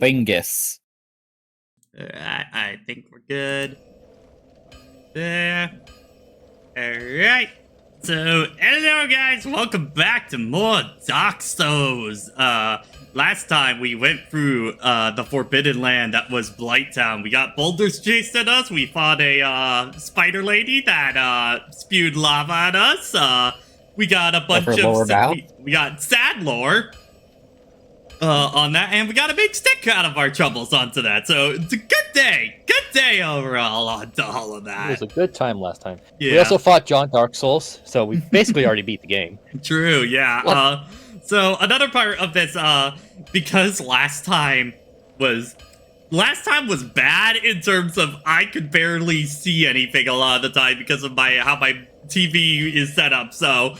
Bingus. I think we're good. There. Alright. So, hello guys, welcome back to more Dark Souls. Last time we went through the Forbidden Land that was Blighttown. We got boulders chased at us. We fought a spider lady that spewed lava at us. We got a bunch of we got sad lore on that, and we got a big stick out of our troubles onto that. So it's a good day overall onto all of that. It was a good time last time. Yeah. We also fought John Dark Souls, so we basically already beat the game. True, yeah. So another part of this, because last time was bad in terms of I could barely see anything a lot of the time because of how my TV is set up. So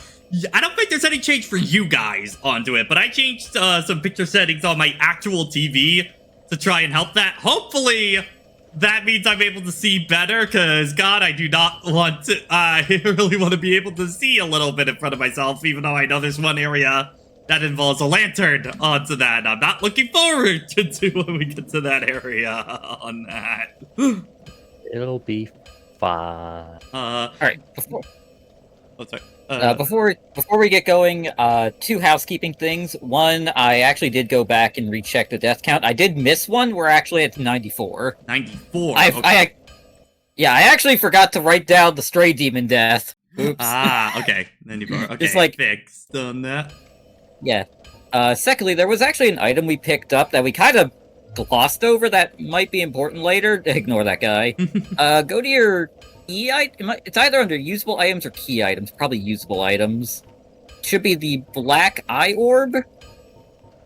I don't think there's any change for you guys onto it, but I changed some picture settings on my actual TV to try and help that. Hopefully that means I'm able to see better, because God, I do not want to, I really want to be able to see a little bit in front of myself, even though I know there's one area that involves a lantern onto that. I'm not looking forward to when we get to that area on that. It'll be fine. Alright, sorry. before we get going, two housekeeping things. One, I actually did go back and recheck the death count. I did miss one. We're actually at 94. 94. I actually forgot to write down the stray demon death. Oops. Okay. 94. Okay. Just like fixed on that. Yeah. Secondly, there was actually an item we picked up that we kind of glossed over that might be important later. Ignore that guy. Go to your key item. It's either under usable items or key items. Probably usable items. Should be the black eye orb.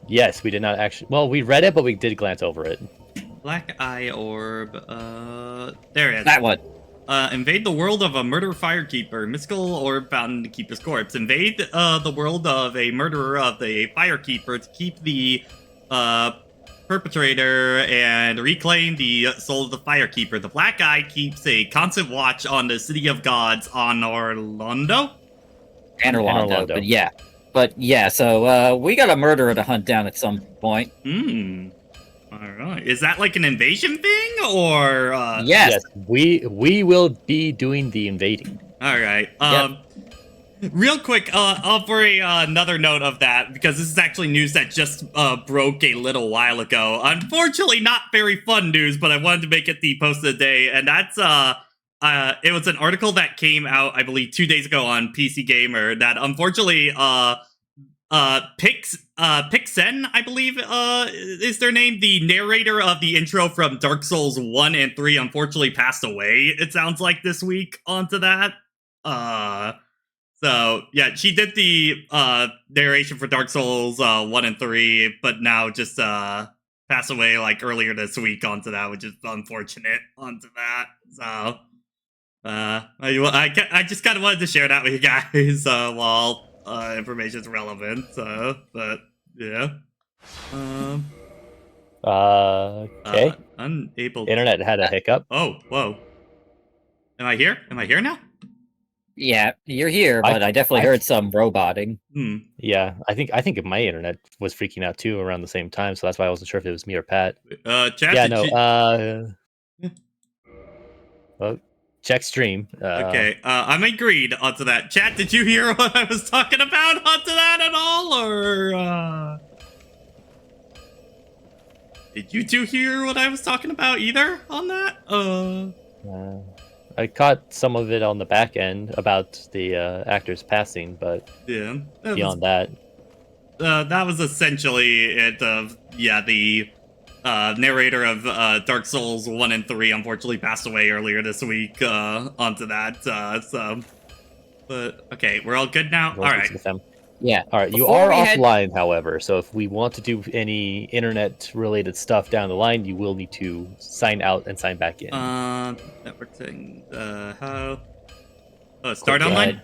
Yes, we did not actually. Well, we read it, but we did glance over it. Black eye orb. There it is. That one. Invade the world of a murder firekeeper. Mystical orb found in the keeper's corpse. Invade the world of a murderer of the firekeeper to keep the perpetrator and reclaim the soul of the firekeeper. The black eye keeps a constant watch on the city of gods on Orlando. Orlando. But yeah, so we got a murderer to hunt down at some point. Alright. Is that like an invasion thing, or Yes, we will be doing the invading. Alright. Real quick, for another note of that, because this is actually news that just broke a little while ago. Unfortunately, not very fun news, but I wanted to make it the post of the day, and that's it was an article that came out, I believe, 2 days ago on PC Gamer that unfortunately Pixen, I believe, is their name. The narrator of the intro from Dark Souls 1 and 3 unfortunately passed away, it sounds like, this week onto that. So, yeah, she did the narration for Dark Souls 1 and 3, but now just passed away, like, earlier this week onto that, which is unfortunate onto that. So, I just kind of wanted to share that with you guys while information's relevant. But, yeah. Okay. Unable. Internet had a hiccup. Oh, whoa. Am I here? Am I here now? yeah, you're here, but I definitely heard some roboting. Yeah, I think my internet was freaking out too around the same time, so that's why I wasn't sure if it was me or Pat. Chat, yeah, no. Well, check stream. Okay, I'm agreed onto that. Chat, did you hear what I was talking about onto that at all, or did you two hear what I was talking about either on that? I caught some of it on the back end about the actors passing, but yeah, beyond that, that was essentially it. The narrator of Dark Souls 1 and 3 unfortunately passed away earlier this week onto that. But okay, we're all good now. All right. Yeah. All right. You are offline, however, so if we want to do any internet-related stuff down the line, you will need to sign out and sign back in. Network thing. How? Oh, start online.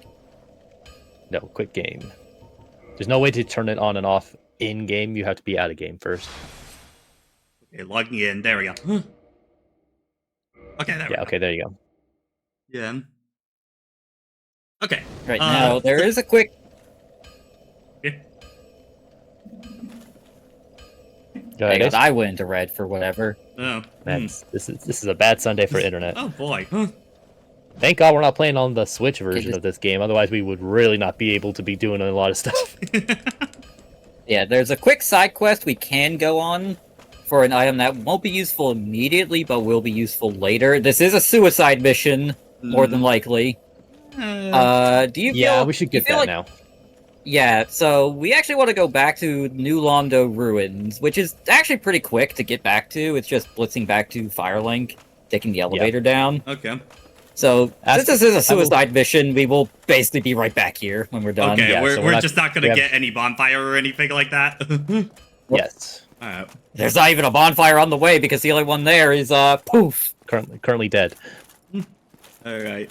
No, quick game. There's no way to turn it on and off in game. You have to be out of game first. Okay, logging in. There we go. Okay. There we go. Okay. There you go. Yeah. Okay. Right now, there is a quick... Yeah. Go ahead, Ace. I went into red for whatever. Oh. This is a bad Sunday for internet. Oh boy. Thank God we're not playing on the Switch version of this game. Otherwise, we would really not be able to be doing a lot of stuff. Yeah, there's a quick side quest we can go on for an item that won't be useful immediately, but will be useful later. This is a suicide mission, more than likely. Do you feel... Yeah, we should get that now. Yeah, so we actually want to go back to New Londo Ruins, which is actually pretty quick to get back to. It's just blitzing back to Firelink, taking the elevator down. Okay. So, since this is a suicide mission, we will basically be right back here when we're done. Okay, Yeah, we're just not going to get any bonfire or anything like that? Yes. Alright. There's not even a bonfire on the way, because the only one there is, poof! Currently dead. Alright,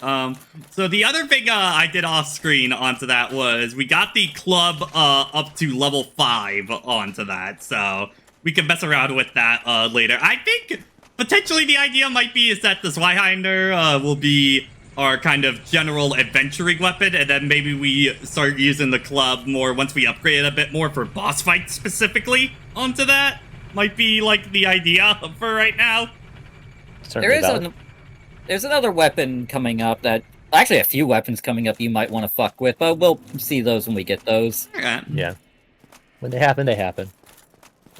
so the other thing I did off-screen onto that was we got the club up to level 5 onto that, so we can mess around with that later. I think potentially the idea might be is that the Zweihander will be our kind of general adventuring weapon, and then maybe we start using the club more once we upgrade it a bit more for boss fights specifically onto that. Might be like the idea for right now. There's another weapon coming up that... Actually, a few weapons coming up you might want to fuck with, but we'll see those when we get those. Alright. Yeah. When they happen, they happen.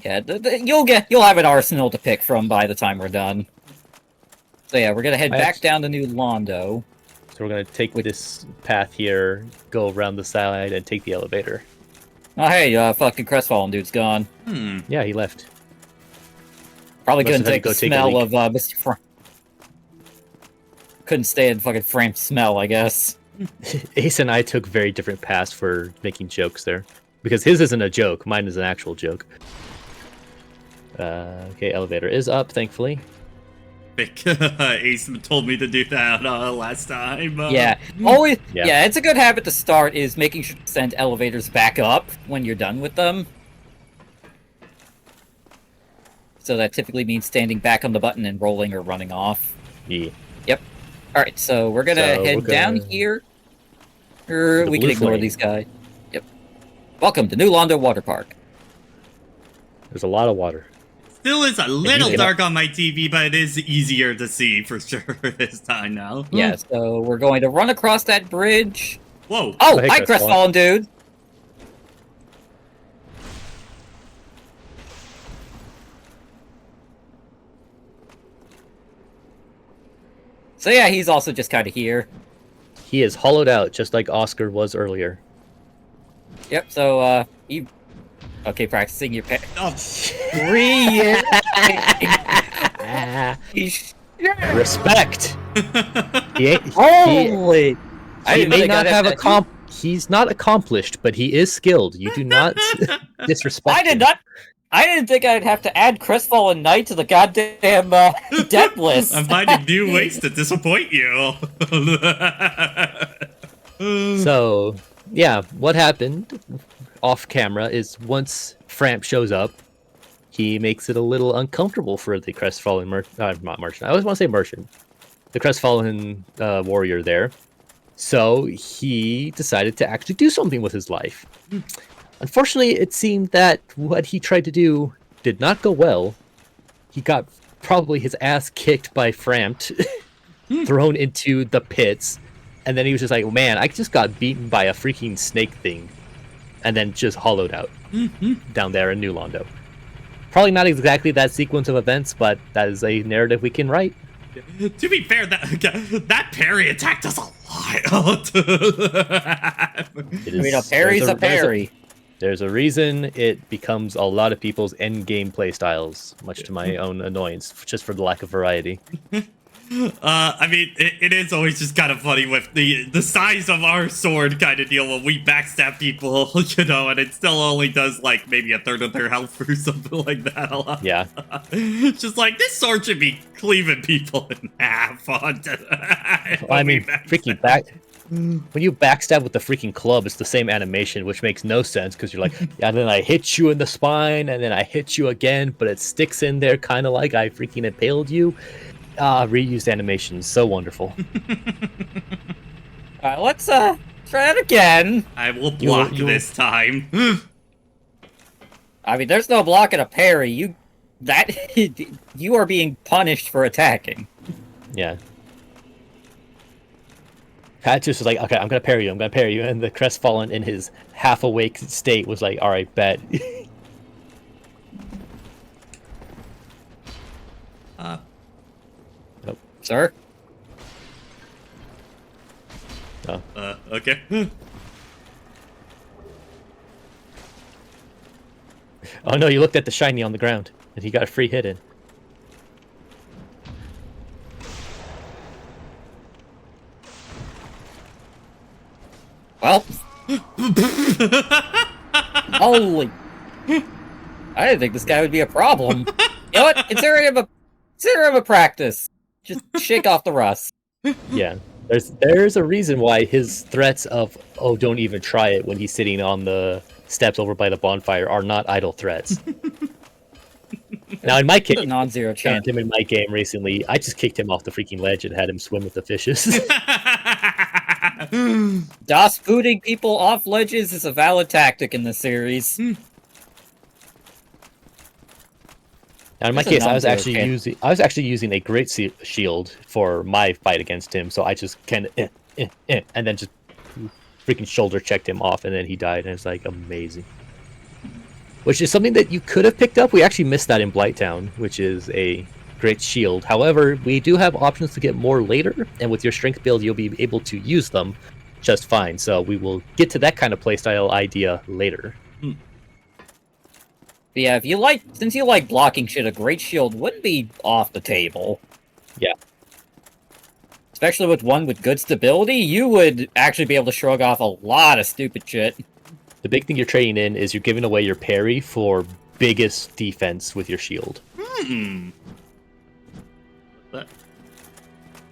Yeah, you'll have an arsenal to pick from by the time we're done. So yeah, we're gonna head back down to New Londo. So we're gonna take this path here, go around the side, and take the elevator. Oh hey, fucking Crestfallen dude's gone. Yeah, he left. Probably Must couldn't have had take to the go take a smell leak. of Mr. Frank. Couldn't stand fucking Frank's smell, I guess. Ace and I took very different paths for making jokes there. Because his isn't a joke, mine is an actual joke. Okay, elevator is up, thankfully. Ace told me to do that last time. Yeah, always. Yeah, it's a good habit to start is making sure to send elevators back up when you're done with them. So that typically means standing back on the button and rolling or running off. Yeah. Yep. All right, so we're gonna head down here. Or we can ignore these guys. Yep. Welcome to New Londo Water Park. There's a lot of water. Still is a little dark on my TV, but it is easier to see for sure this time now. Yeah, so we're going to run across that bridge. Whoa. Oh, hey, hi, Crestfallen. Crestfallen dude. So yeah, he's also just kind of here. He is hollowed out, just like Oscar was earlier. Yep, so, he... Okay, practicing your Respect! Holy! He may not have he's not accomplished, but he is skilled. You do not disrespect him. I didn't think I'd have to add Crestfallen Knight to the goddamn death list. I'm finding new ways to disappoint you. So, yeah, what happened off camera is once Framp shows up, he makes it a little uncomfortable for the Crestfallen not merchant. I always want to say merchant. The Crestfallen warrior there. So he decided to actually do something with his life. Unfortunately, it seemed that what he tried to do did not go well. He got probably his ass kicked by Frampt, thrown into the pits, and then he was just like, man, I just got beaten by a freaking snake thing. And then just hollowed out down there in New Londo. Probably not exactly that sequence of events, but that is a narrative we can write. To be fair, that parry attack does a lot. A parry's a parry. There's a reason it becomes a lot of people's endgame playstyles, much to my own annoyance, just for the lack of variety. I mean, it is always just kind of funny with the size of our sword kind of deal when we backstab people, you know, and it still only does like maybe a third of their health or something like that a lot. Yeah. It's just like, this sword should be cleaving people in half. I mean, freaking when you backstab with the freaking club, it's the same animation, which makes no sense because you're like, yeah, and then I hit you in the spine, and then I hit you again, but it sticks in there kind of like I freaking impaled you. Reused animation, so wonderful. Alright, let's try it again. I will block this time. I mean, there's no blocking a parry. You are being punished for attacking. Yeah. Pat just was like, okay, I'm gonna parry you, and the crestfallen in his half-awake state was like, all right, bet. Nope. Sir? Oh. Okay. Oh no, you looked at the shiny on the ground, and he got a free hit in. Well. Holy. I didn't think this guy would be a problem. You know what? Consider him a practice. Just shake off the rust. Yeah. There's a reason why his threats of, oh, don't even try it when he's sitting on the steps over by the bonfire are not idle threats. Now, in my case, non-zero chance. Him in my game recently, I just kicked him off the freaking ledge and had him swim with the fishes. DOS booting people off ledges is a valid tactic in this series. Now, in my case, I was actually using a great shield for my fight against him, so I just kind of and then just freaking shoulder checked him off, and then he died, and it's like amazing. Which is something that you could have picked up. We actually missed that in Blighttown, which is a great shield. However, we do have options to get more later, and with your strength build, you'll be able to use them just fine. So we will get to that kind of playstyle idea later. But yeah, since you like blocking shit, a great shield wouldn't be off the table. Yeah. Especially with one with good stability, you would actually be able to shrug off a lot of stupid shit. The big thing you're trading in is you're giving away your parry for biggest defense with your shield. But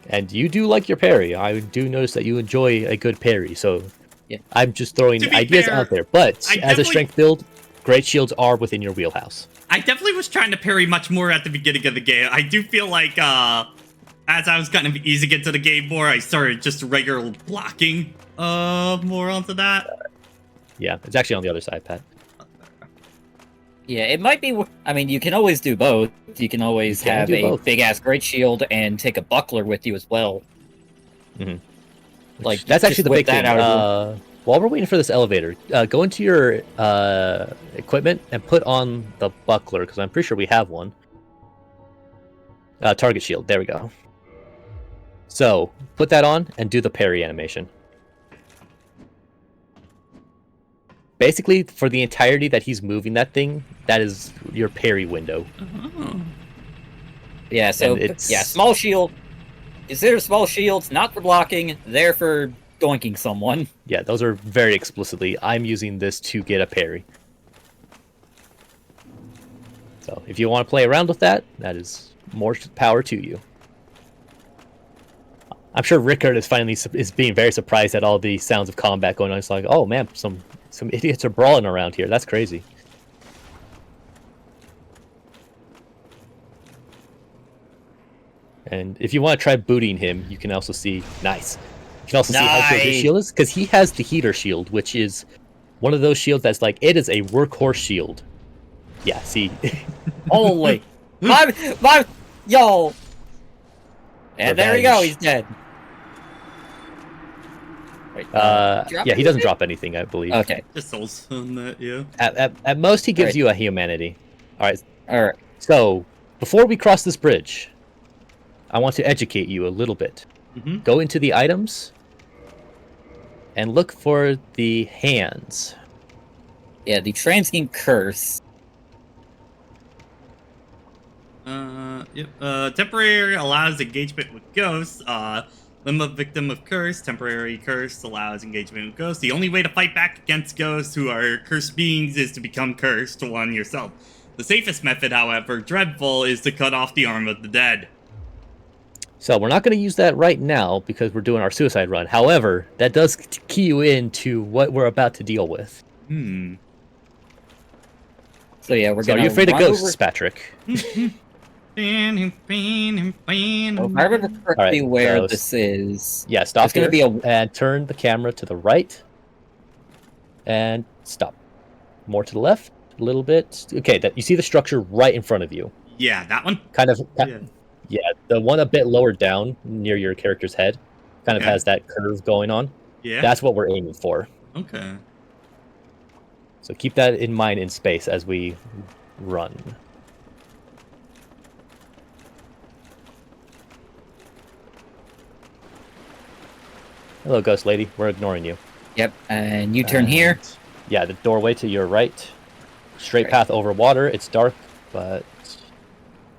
And you do like your parry. I do notice that you enjoy a good parry, so yeah. I'm just throwing ideas out there. But as a strength build, great shields are within your wheelhouse. I definitely was trying to parry much more at the beginning of the game. I do feel like as I was kind of easing into the game more, I started just regular blocking more onto that. Yeah, it's actually on the other side, Pat. Yeah, it might be. I mean, you can always do both. You can always have a big-ass great shield and take a buckler with you as well. Mm-hmm. Like that's actually the big thing. While we're waiting for this elevator, go into your equipment and put on the buckler, because I'm pretty sure we have one. Target shield. There we go. So put that on and do the parry animation. Basically, for the entirety that he's moving that thing, that is your parry window. Oh. Yeah, so small shield. Consider small shields not for blocking, they're for doinking someone. Yeah, those are very explicitly, I'm using this to get a parry. So if you want to play around with that, that is more power to you. I'm sure Rickard is being very surprised at all the sounds of combat going on. It's like, oh man, some idiots are brawling around here. That's crazy. And if you want to try booting him, you can also see... Nice. You can also see how good his shield is, because he has the heater shield, which is one of those shields that's like, it is a workhorse shield. Yeah, see? Holy. Yo! And there we go, he's dead. Wait, yeah, he doesn't drop anything, I believe. Okay. Just souls on that, yeah. At most, he gives you a humanity. Alright. Alright. So, before we cross this bridge, I want to educate you a little bit. Mm-hmm. Go into the items and look for the hands. Yeah, the Transient Curse. Yep. Temporary allows engagement with ghosts. Limb of victim of curse. Temporary curse allows engagement with ghosts. The only way to fight back against ghosts who are cursed beings is to become cursed one yourself. The safest method, however, dreadful, is to cut off the arm of the dead. So we're not going to use that right now because we're doing our suicide run. However, that does key you into what we're about to deal with. So yeah, we're going to. Are you afraid of ghosts, Patrick? If I remember correctly where this is... Yeah, stop here and turn the camera to the right. And stop. More to the left. little bit. Okay, that you see the structure right in front of you. Yeah, that one. Kind of. Yeah. Yeah, the one a bit lower down near your character's head, kind of Okay. has that curve going on. Yeah. That's what we're aiming for. Okay. So keep that in mind in space as we run. Hello, ghost lady. We're ignoring you. Yep, and you turn here. Yeah, the doorway to your right. Straight Right. path over water. It's dark, but...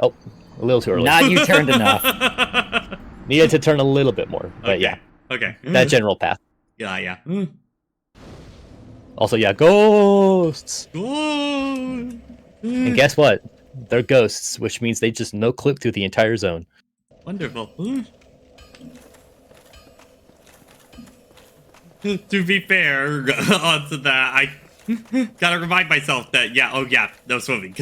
Oh, a little too early. Not you turned enough. Needed to turn a little bit more, but Okay. yeah. Okay. That general path. Yeah. Also, yeah, ghosts! Good. And guess what? They're ghosts, which means they just no-clip through the entire zone. Wonderful. To be fair, onto that, I gotta remind myself that, yeah, no swimming.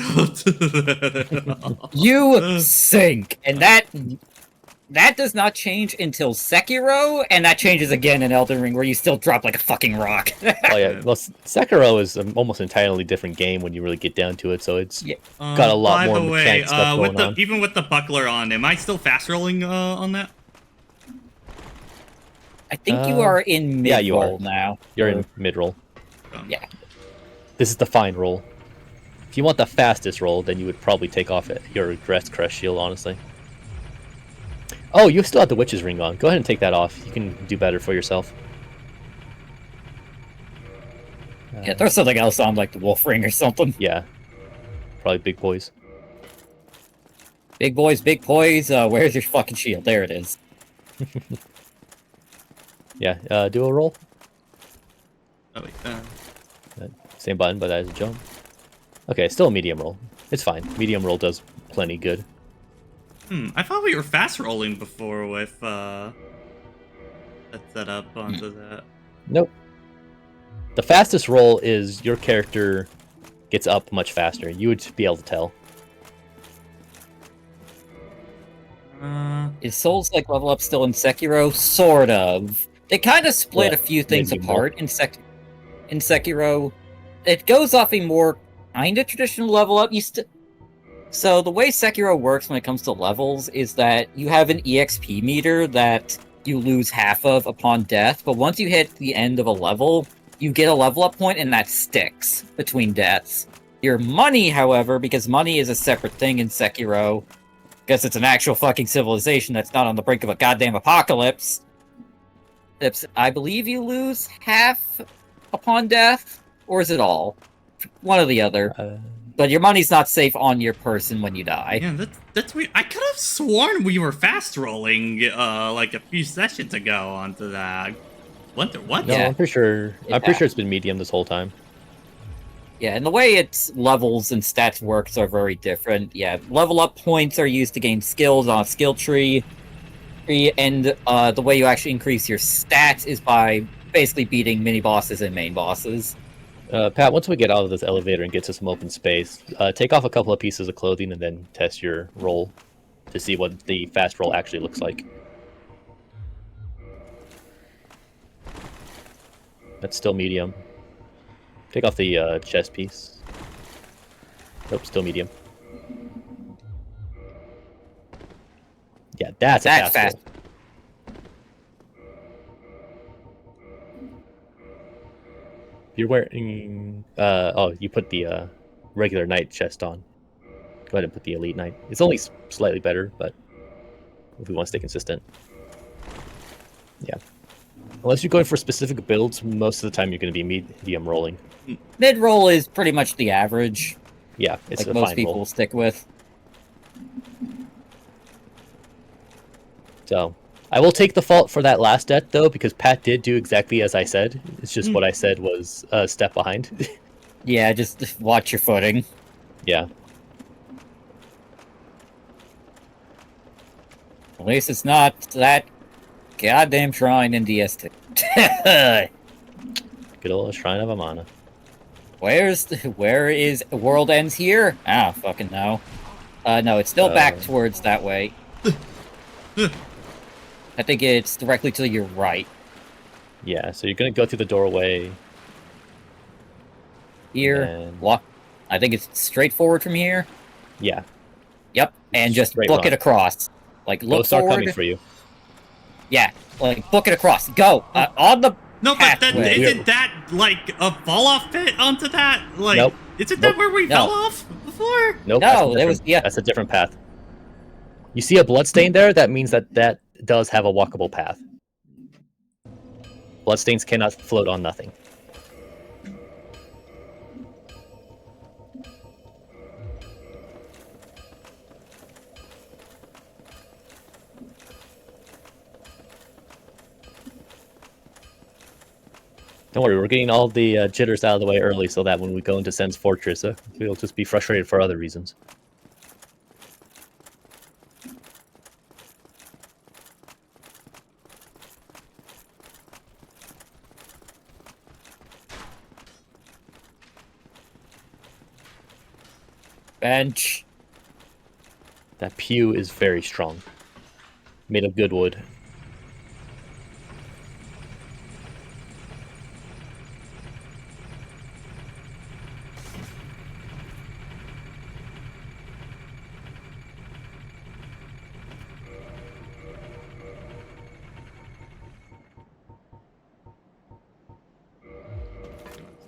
You sink, and that does not change until Sekiro, and that changes again in Elden Ring, where you still drop like a fucking rock. Oh yeah, well, Sekiro is an almost entirely different game when you really get down to it, so it's got a lot more mechanic stuff going on. Even with the buckler on, am I still fast rolling on that? I think you are in mid-roll you are. now. You're in mid-roll. Yeah. This is the fine roll. If you want the fastest roll, then you would probably take off your Rest Crush shield, honestly. Oh, you still have the Witch's Ring on. Go ahead and take that off. You can do better for yourself. Yeah, throw something else on, like the Wolf Ring or something. Yeah. Probably big boys. Big boys, big boys, where's your fucking shield? There it is. Yeah, do a roll. Oh, wait, Same button, but as a jump. Okay, still a medium roll. It's fine. Medium roll does plenty good. I thought we were fast rolling before with that setup onto that. Nope. The fastest roll is your character gets up much faster. You would be able to tell. Is Souls like level up still in Sekiro? Sort of. They kind of split a few things maybe apart in Sekiro. It goes off a more kind of traditional level up. So the way Sekiro works when it comes to levels is that you have an EXP meter that you lose half of upon death, but once you hit the end of a level, you get a level up point and that sticks between deaths. Your money, however, because money is a separate thing in Sekiro, because it's an actual fucking civilization that's not on the brink of a goddamn apocalypse, I believe you lose half upon death, or is it all? One or the other. But your money's not safe on your person when you die. Yeah, that's weird. I could have sworn we were fast rolling like a few sessions ago onto that. What? No, Yeah. I'm pretty sure. I'm pretty sure it's been medium this whole time. Yeah, and the way its levels and stats works are very different. Yeah, level up points are used to gain skills on a skill tree, and the way you actually increase your stats is by basically beating mini bosses and main bosses. Pat, once we get out of this elevator and get to some open space, take off a couple of pieces of clothing and then test your roll to see what the fast roll actually looks like. That's still medium. Take off the chest piece. Nope, still medium. Yeah, that's a fast roll. You're wearing... oh, you put the regular knight chest on. Go ahead and put the elite knight. It's only slightly better, but if we want to stay consistent. Yeah. Unless you're going for specific builds, most of the time you're going to be medium rolling. Mid-roll is pretty much the average. Yeah, it's like a most fine people roll. stick with. So, I will take the fault for that last death, though, because Pat did do exactly as I said. It's just what I said was a step behind. Yeah, just watch your footing. Yeah. At least it's not that goddamn shrine in DS2. Good old Shrine of Amana. Where is World Ends here? Ah, fucking no. No, it's still back towards that way. I think it's directly to your right. Yeah, so you're going to go through the doorway. Here, And- walk I think it's straightforward from here. Yeah. Yep, and just Straight book run. it across. Like, look Ghosts are forward. coming for you. Yeah, like, book it across. Go! On the No, but then pathway. isn't that like a fall off pit onto that? Like, Nope. isn't that Nope. where we No. fell off before? Nope. No, there was- yeah. That's a different path. You see a bloodstain there? That means that does have a walkable path. Bloodstains cannot float on nothing. Don't worry, we're getting all the jitters out of the way early so that when we go into Sen's Fortress, we'll just be frustrated for other reasons. bench. That pew is very strong. Made of good wood.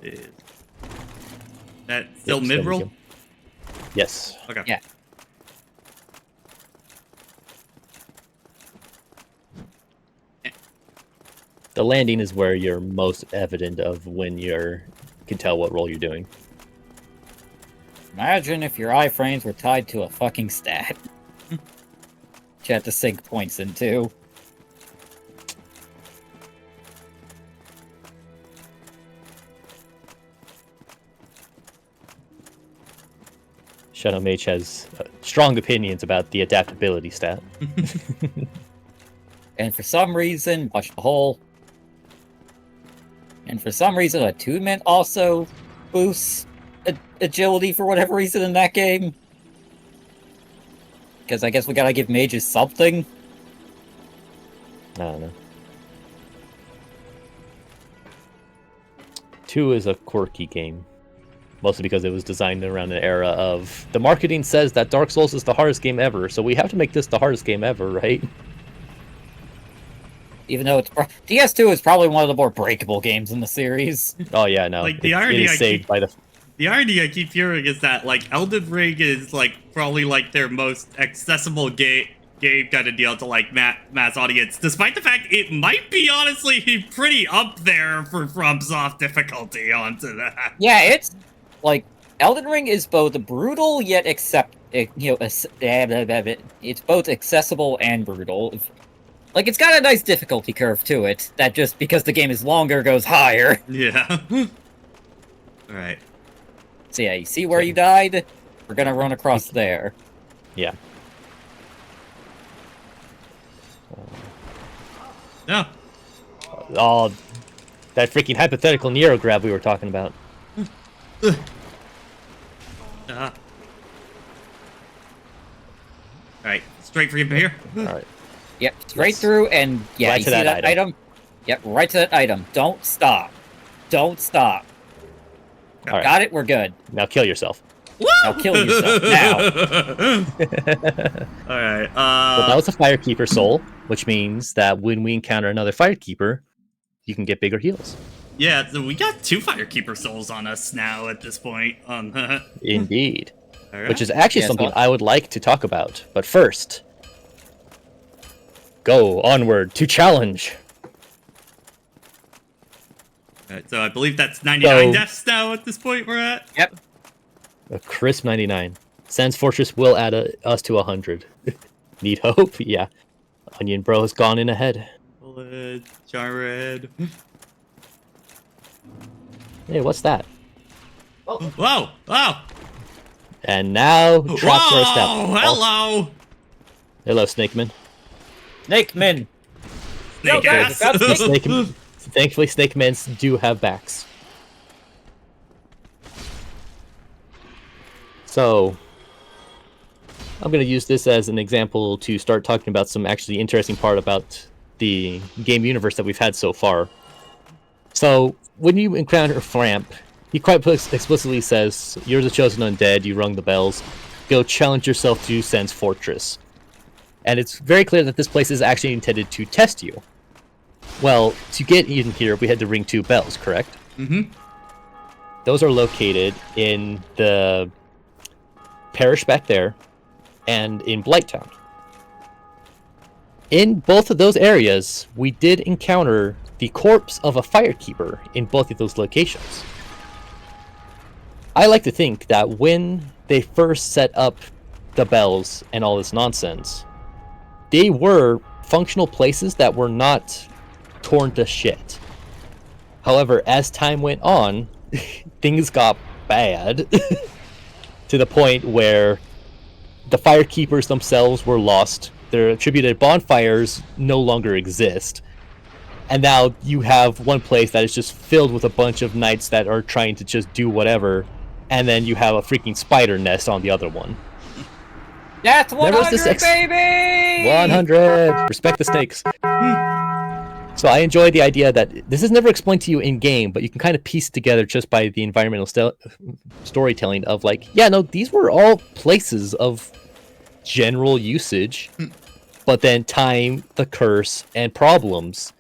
Is that still Yep, mid roll? steady. Yes. Okay. Yeah. The landing is where you're most evident of when you can tell what roll you're doing. Imagine if your iframes were tied to a fucking stat. You had to sink points into. Shadow Mage has strong opinions about the adaptability stat. And for some reason, watch the hole. And for some reason, attunement also boosts agility for whatever reason in that game. Because I guess we gotta give mages something. I don't know. 2 is a quirky game. Mostly because it was designed around an era of... The marketing says that Dark Souls is the hardest game ever, so we have to make this the hardest game ever, right? Even though it's... DS2 is probably one of the more breakable games in the series. Oh yeah, no. Like, the it irony is I saved keep- by the... The irony I keep hearing is that, like, Elden Ring is, like, probably, like, their most accessible game kind of deal to, like, mass audience, despite the fact it might be, honestly, pretty up there for Fromsoft difficulty onto that. Yeah, it's... Like, Elden Ring is both brutal, yet it's both accessible and brutal. Like, it's got a nice difficulty curve to it, that just because the game is longer goes higher. Yeah. Alright. So yeah, you see where you died? We're gonna run across there. Yeah. No. Oh, that freaking hypothetical Nero grab we were talking about. Alright, straight for you here. Alright. Yep, straight Yes. through, and yeah, Right you to see that that item. item? Yep, right to that item. Don't stop. Don't stop. Alright. Got it? We're good. Now kill yourself. Now kill yourself, now. Alright, Well, that was a Firekeeper soul, which means that when we encounter another Firekeeper, you can get bigger heals. yeah, so we got 2 Firekeeper souls on us now at this point. Indeed. Alright. Which is actually Yes, something well- I would like to talk about. But first, go onward to challenge. Alright, so I believe that's 99 So- deaths now at this point we're at. Yep. A crisp 99. Sans Fortress will add us to 100. Need hope? Yeah. Onion Bro has gone in ahead. Bullet, Jarred. Hey, what's that? Whoa! Wow! And now traps are Whoa! established. Hello! Hello, Snakeman. Snake Men. Snake Yo, ass! guys, got snake- Thankfully, Snakemans do have backs. So, I'm going to use this as an example to start talking about some actually interesting part about the game universe that we've had so far. So, when you encounter Framp, He quite explicitly says, "You're the chosen undead. You rung the bells. Go challenge yourself to Sen's fortress." And it's very clear that this place is actually intended to test you. Well, to get in here, we had to ring 2 bells, correct? Mm-hmm. Those are located in the parish back there and in Blighttown. In both of those areas, we did encounter the corpse of a firekeeper in both of those locations. I like to think that when they first set up the bells and all this nonsense, they were functional places that were not torn to shit. However, as time went on, things got bad to the point where the firekeepers themselves were lost. Their attributed bonfires no longer exist. And now you have one place that is just filled with a bunch of knights that are trying to just do whatever, and then you have a freaking spider nest on the other one. That's 100, baby! 100! Respect the stakes. So I enjoy the idea that this is never explained to you in-game, but you can kind of piece together just by the environmental storytelling of like, yeah, no, these were all places of general usage, but then time, the curse, and problems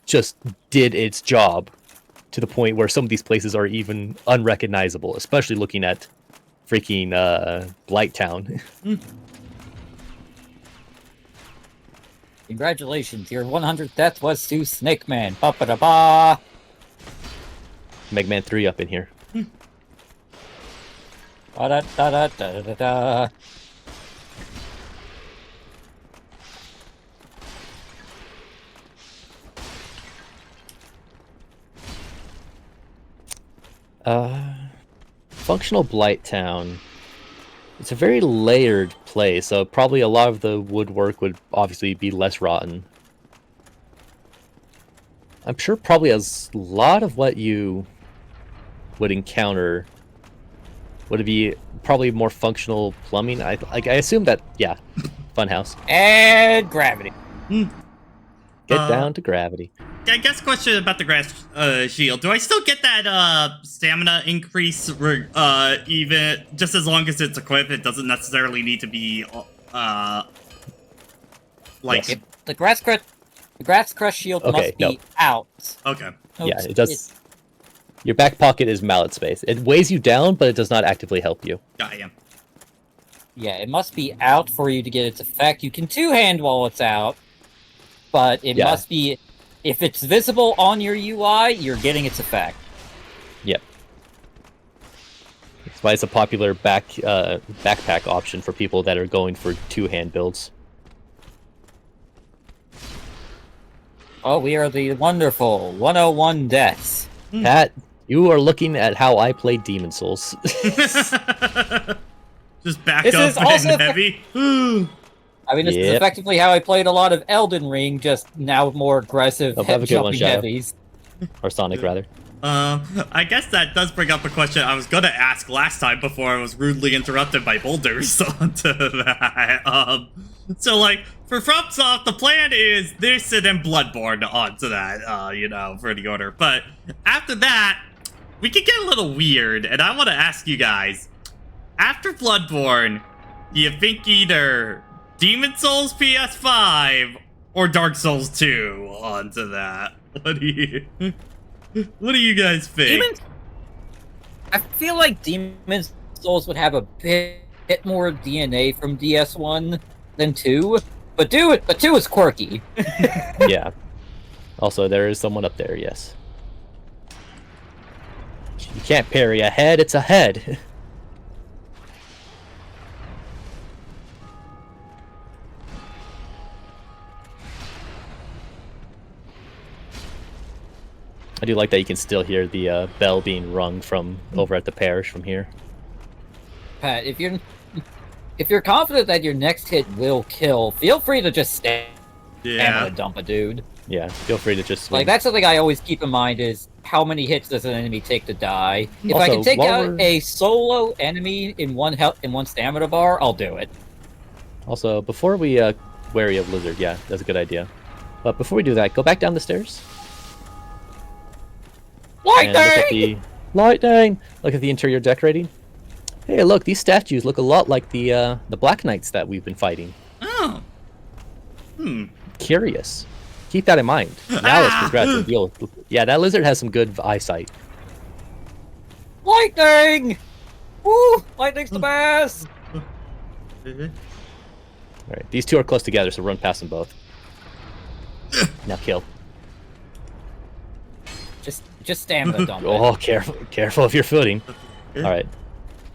just did its job to the point where some of these places are even unrecognizable, especially looking at freaking Blighttown. Congratulations, your 100th death was to Snake Man. Ba-ba-da-ba! Mega Man 3 up in here. Ba-da-da-da-da-da-da. Functional Blighttown. It's a very layered place, so probably a lot of the woodwork would obviously be less rotten. I'm sure probably a lot of what you would encounter would be probably more functional plumbing. I assume that, yeah, funhouse. And gravity. Get down to gravity. I guess question about the grass shield. Do I still get that stamina increase even just as long as it's equipped? It doesn't necessarily need to be like Yes. The grass crush shield must be out. Okay. Yeah, it does. Your back pocket is mallet space. It weighs you down, but it does not actively help you. Got you. Yeah, it must be out for you to get its effect. You can two-hand while it's out, but it must be... If it's visible on your UI, you're getting its effect. Yep. That's why it's a popular backpack option for people that are going for two-hand builds. Oh, we are the wonderful 101 deaths. Pat, you are looking at how I play Demon Souls. Just back This up is also and heavy. I mean, this is effectively how I played a lot of Elden Ring, just now more aggressive jumping heavies. Or Sonic, rather. I guess that does bring up a question I was gonna ask last time before I was rudely interrupted by boulders onto that. So, like, for Fromsoft, the plan is this and then Bloodborne onto that, you know, for the order. But after that, we could get a little weird, and I want to ask you guys, after Bloodborne, do you think either Demon Souls PS5 or Dark Souls 2 onto that? What do you guys think? I feel like Demon Souls would have a bit more DNA from DS1 than 2, but 2 is quirky. Yeah. Also, there is someone up there, yes. You can't parry a head, it's a head. I do like that you can still hear the bell being rung from over at the parish from here. Pat, if you're confident that your next hit will kill, feel free to just stamina dump a dude. Yeah, feel free to just swing. Like, that's something I always keep in mind is how many hits does an enemy take to die. If Also, I can take out a solo enemy in one stamina bar, I'll do it. Also, before we wary of Lizard, yeah, that's a good idea. But before we do that, go back down the stairs. Lightning! And look at the Lightning! Look at the interior decorating. Hey, look, these statues look a lot like the Black Knights that we've been fighting. Oh. Curious. Keep that in mind. Now let's progress and deal with... Yeah, that lizard has some good eyesight. Lightning! Woo! Lightning's the best! Alright, these two are close together, so run past them both. Now kill. Just stamina dump. Oh, careful of your footing. Alright.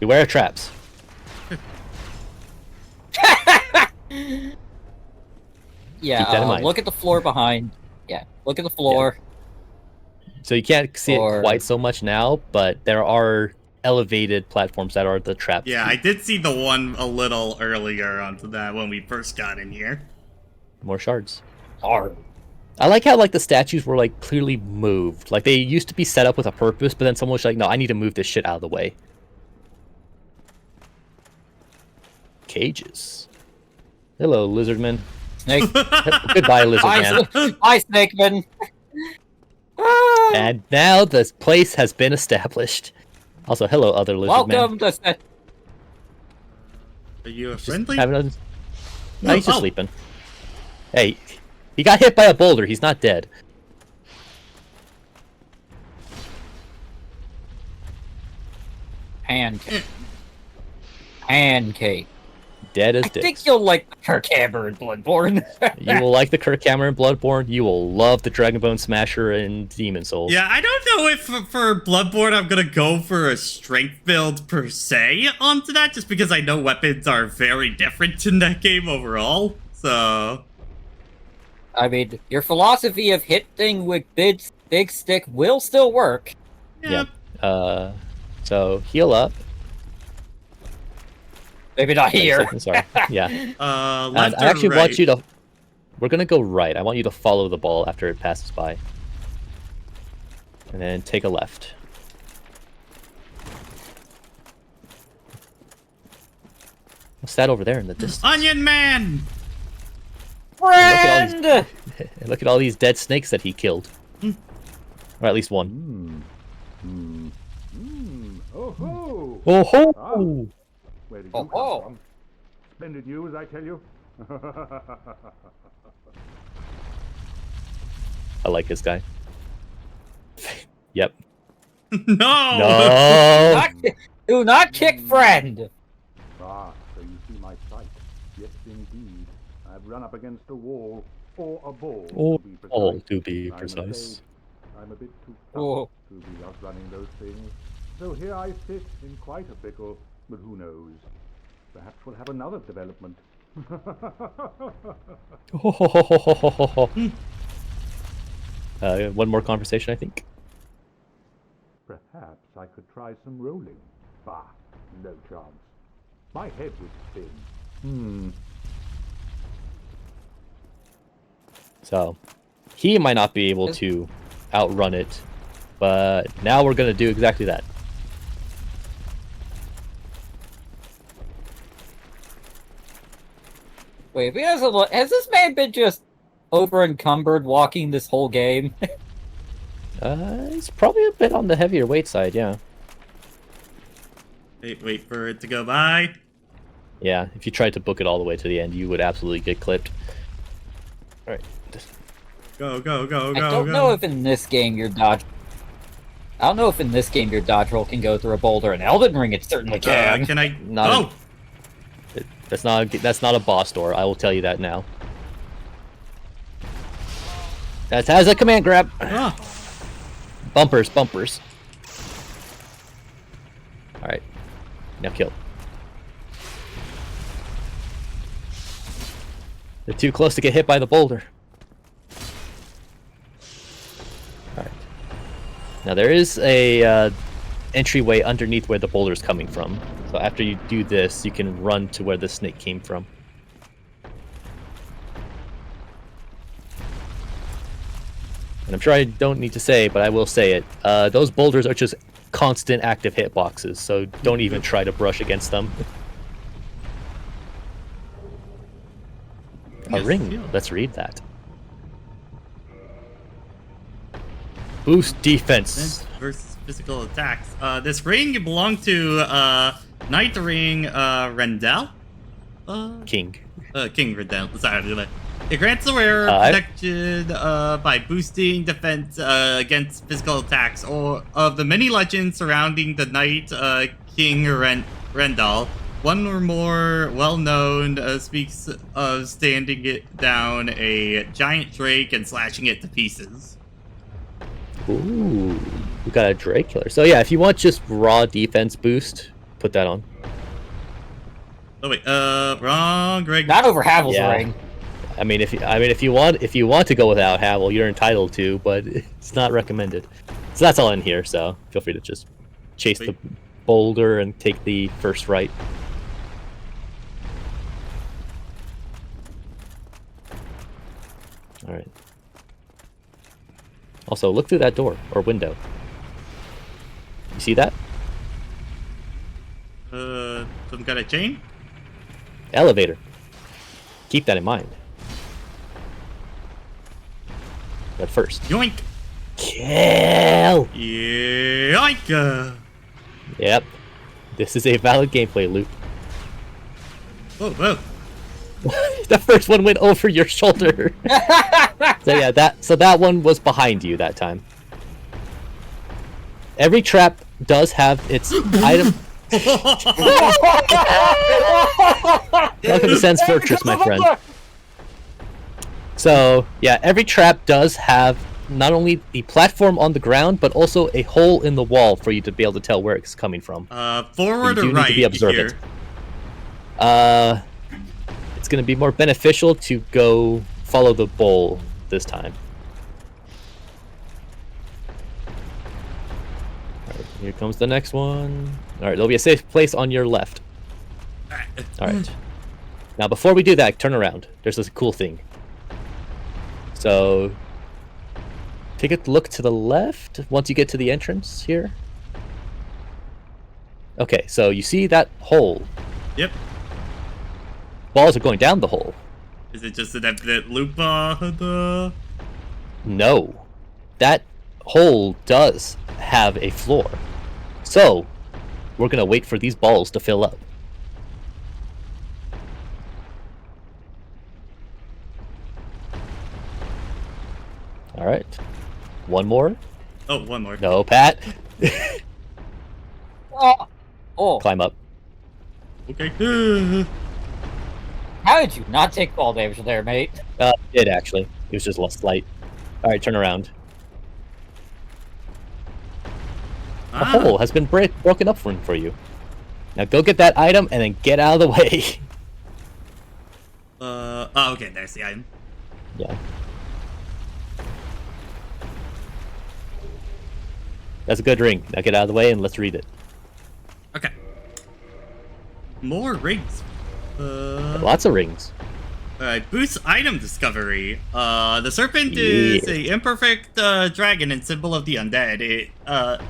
Beware of traps. Yeah, Keep that in mind. look at the floor behind. Yeah, look at the floor. So you can't see it quite so much now, but there are elevated platforms that are the traps. Yeah, I did see the one a little earlier onto that when we first got in here. More shards. Hard. I like how like the statues were like clearly moved. Like they used to be set up with a purpose, but then someone was like, no, I need to move this shit out of the way. Cages. Hello, lizardman. Snake. Goodbye, lizardman. Bye, Snakeman. And now this place has been established. Also, hello, other lizardman. Welcome to... Are you a friendly? No, he's just sleeping. Hey, he got hit by a boulder. He's not dead. Pancake. Pancake. Dead as I dicks. think you'll like Kirkhammer and Bloodborne. You will like the Kirkhammer and Bloodborne. You will love the Dragonbone Smasher and Demon Souls. Yeah, I don't know if for Bloodborne I'm gonna go for a strength build per se onto that, just because I know weapons are very different in that game overall. So, I mean, your philosophy of hitting with big stick will still work. yeah. So heal up. Maybe not here. Sorry. Yeah. Left And I actually or right? want you to. We're gonna go right. I want you to follow the ball after it passes by, and then take a left. What's that over there in the distance? Onion Man. Friend! Look at all these dead snakes that he killed, or at least one. Oh ho! Oh ho! Where did you Oh, come oh. from? Splendid news, I tell you. I like this guy. Yep. No. No. Do not kick friend! Ah, so you see my sight. Yes, indeed. I've run up against a wall, or a ball, Oh, to be precise. oh, to be I'm precise. afraid I'm a bit too Oh. tough to be outrunning those things. So here I sit in quite a pickle, but who knows? Perhaps we'll have another development. One more conversation, I think. Perhaps I could try some rolling. Bah, no chance. My head would spin. So, he might not be able to outrun it, but now we're gonna do exactly that. Wait, has this man been just over encumbered walking this whole game? It's probably a bit on the heavier weight side, yeah. Wait for it to go by. Yeah, if you tried to book it all the way to the end, you would absolutely get clipped. Alright. Go, go, go, I go, don't go. know if in this game your dodge... I don't know if in this game your dodge roll can go through a boulder. In Elden Ring it certainly can. Can I? Not That's not a boss door, I will tell you that now. That has a command grab. Ah. Bumpers. Alright. Now kill. They're too close to get hit by the boulder. Alright. Now there is a entryway underneath where the boulder is coming from. So after you do this, you can run to where the snake came from. And I'm sure I don't need to say, but I will say it. Those boulders are just constant active hitboxes, so don't even try to brush against them. A ring. Let's read that. Boost defense. Versus physical attacks. This ring belonged to Knight Ring Rendell? King. King Rendell. Sorry. It grants the wearer protection by boosting defense against physical attacks or of the many legends surrounding the Knight King Rendell. One or more well-known speaks of standing it down a giant drake and slashing it to pieces. Ooh, we got a Drake killer. So yeah, if you want just raw defense boost, put that on. Oh wait, wrong ring. Not over Havel's Yeah. ring. I mean, if you want to go without Havel, you're entitled to, but it's not recommended. So that's all in here. So feel free to just chase the boulder and take the first right. All right. Also, look through that door or window. You see that? Some kind of chain? Elevator. Keep that in mind. But first, Yoink! kill! Yoink! Yep. This is a valid gameplay loop. Whoa, whoa. The first one went over your shoulder. So yeah, that one was behind you that time. Every trap does have its item. Welcome to Sense Fortress, my friend. So yeah, every trap does have not only the platform on the ground, but also a hole in the wall for you to be able to tell where it's coming from. Forward You or do right need to be observant. here? It's going to be more beneficial to go follow the bowl this time. Alright, here comes the next one. Alright, there'll be a safe place on your left. Alright. Now, before we do that, turn around. There's this cool thing. So, take a look to the left once you get to the entrance here. Okay, so you see that hole. Yep. Balls are going down the hole. Is it just an infinite loop? No. That hole does have a floor. So, we're gonna wait for these balls to fill up. Alright. One more? Oh, one more. No, Pat. Oh, Climb up. Okay. how did you not take fall damage there, mate? It did actually. It was just less light. Alright, turn around. The hole has been broken up for you. Now go get that item and then get out of the way. Oh, okay, there's the item. Yeah. That's a good ring. Now get out of the way and let's read it. Okay. More rings. Lots of rings. Alright, boost item discovery. The serpent is a imperfect dragon and symbol of the undead.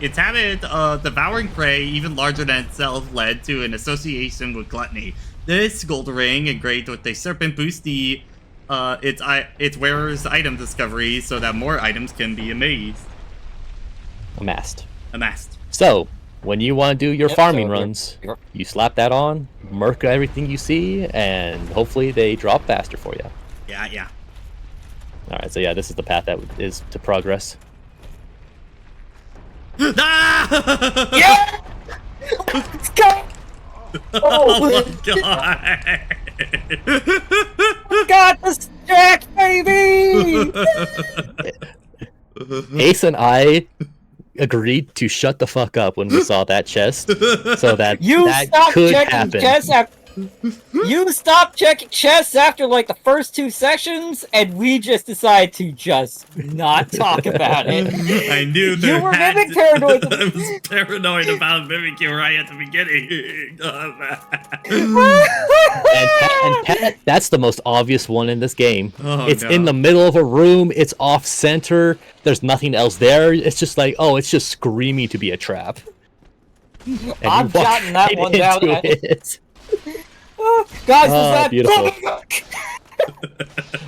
Its habit of devouring prey, even larger than itself, led to an association with gluttony. This gold ring, engraved with a serpent, boosts its wearer's item discovery so that more items can be Amassed. amassed. So, when you want to do your Yep, farming so runs, you're- you slap that on, murk everything you see, and hopefully they drop faster for you. Yeah. Alright, so yeah, this is the path that is to progress. Ah! Yeah! Let's go! Oh Oh, my god! got this jack, baby! Ace and I agreed to shut the fuck up when we saw that chest, so that You that stopped could checking happen. chests after. You stopped checking chests after like the first 2 sessions, and we just decided to just not talk about it. I knew there You were had mimic to- paranoid. I was paranoid about mimicking right at the beginning. And Pat, that's the most obvious one in this game. Oh, It's no. in the middle of a room. It's off center. There's nothing else there. It's just like, oh, it's just screaming to be a trap. And you I'm walk jotting that right one down. into it. Guys, was that beautiful.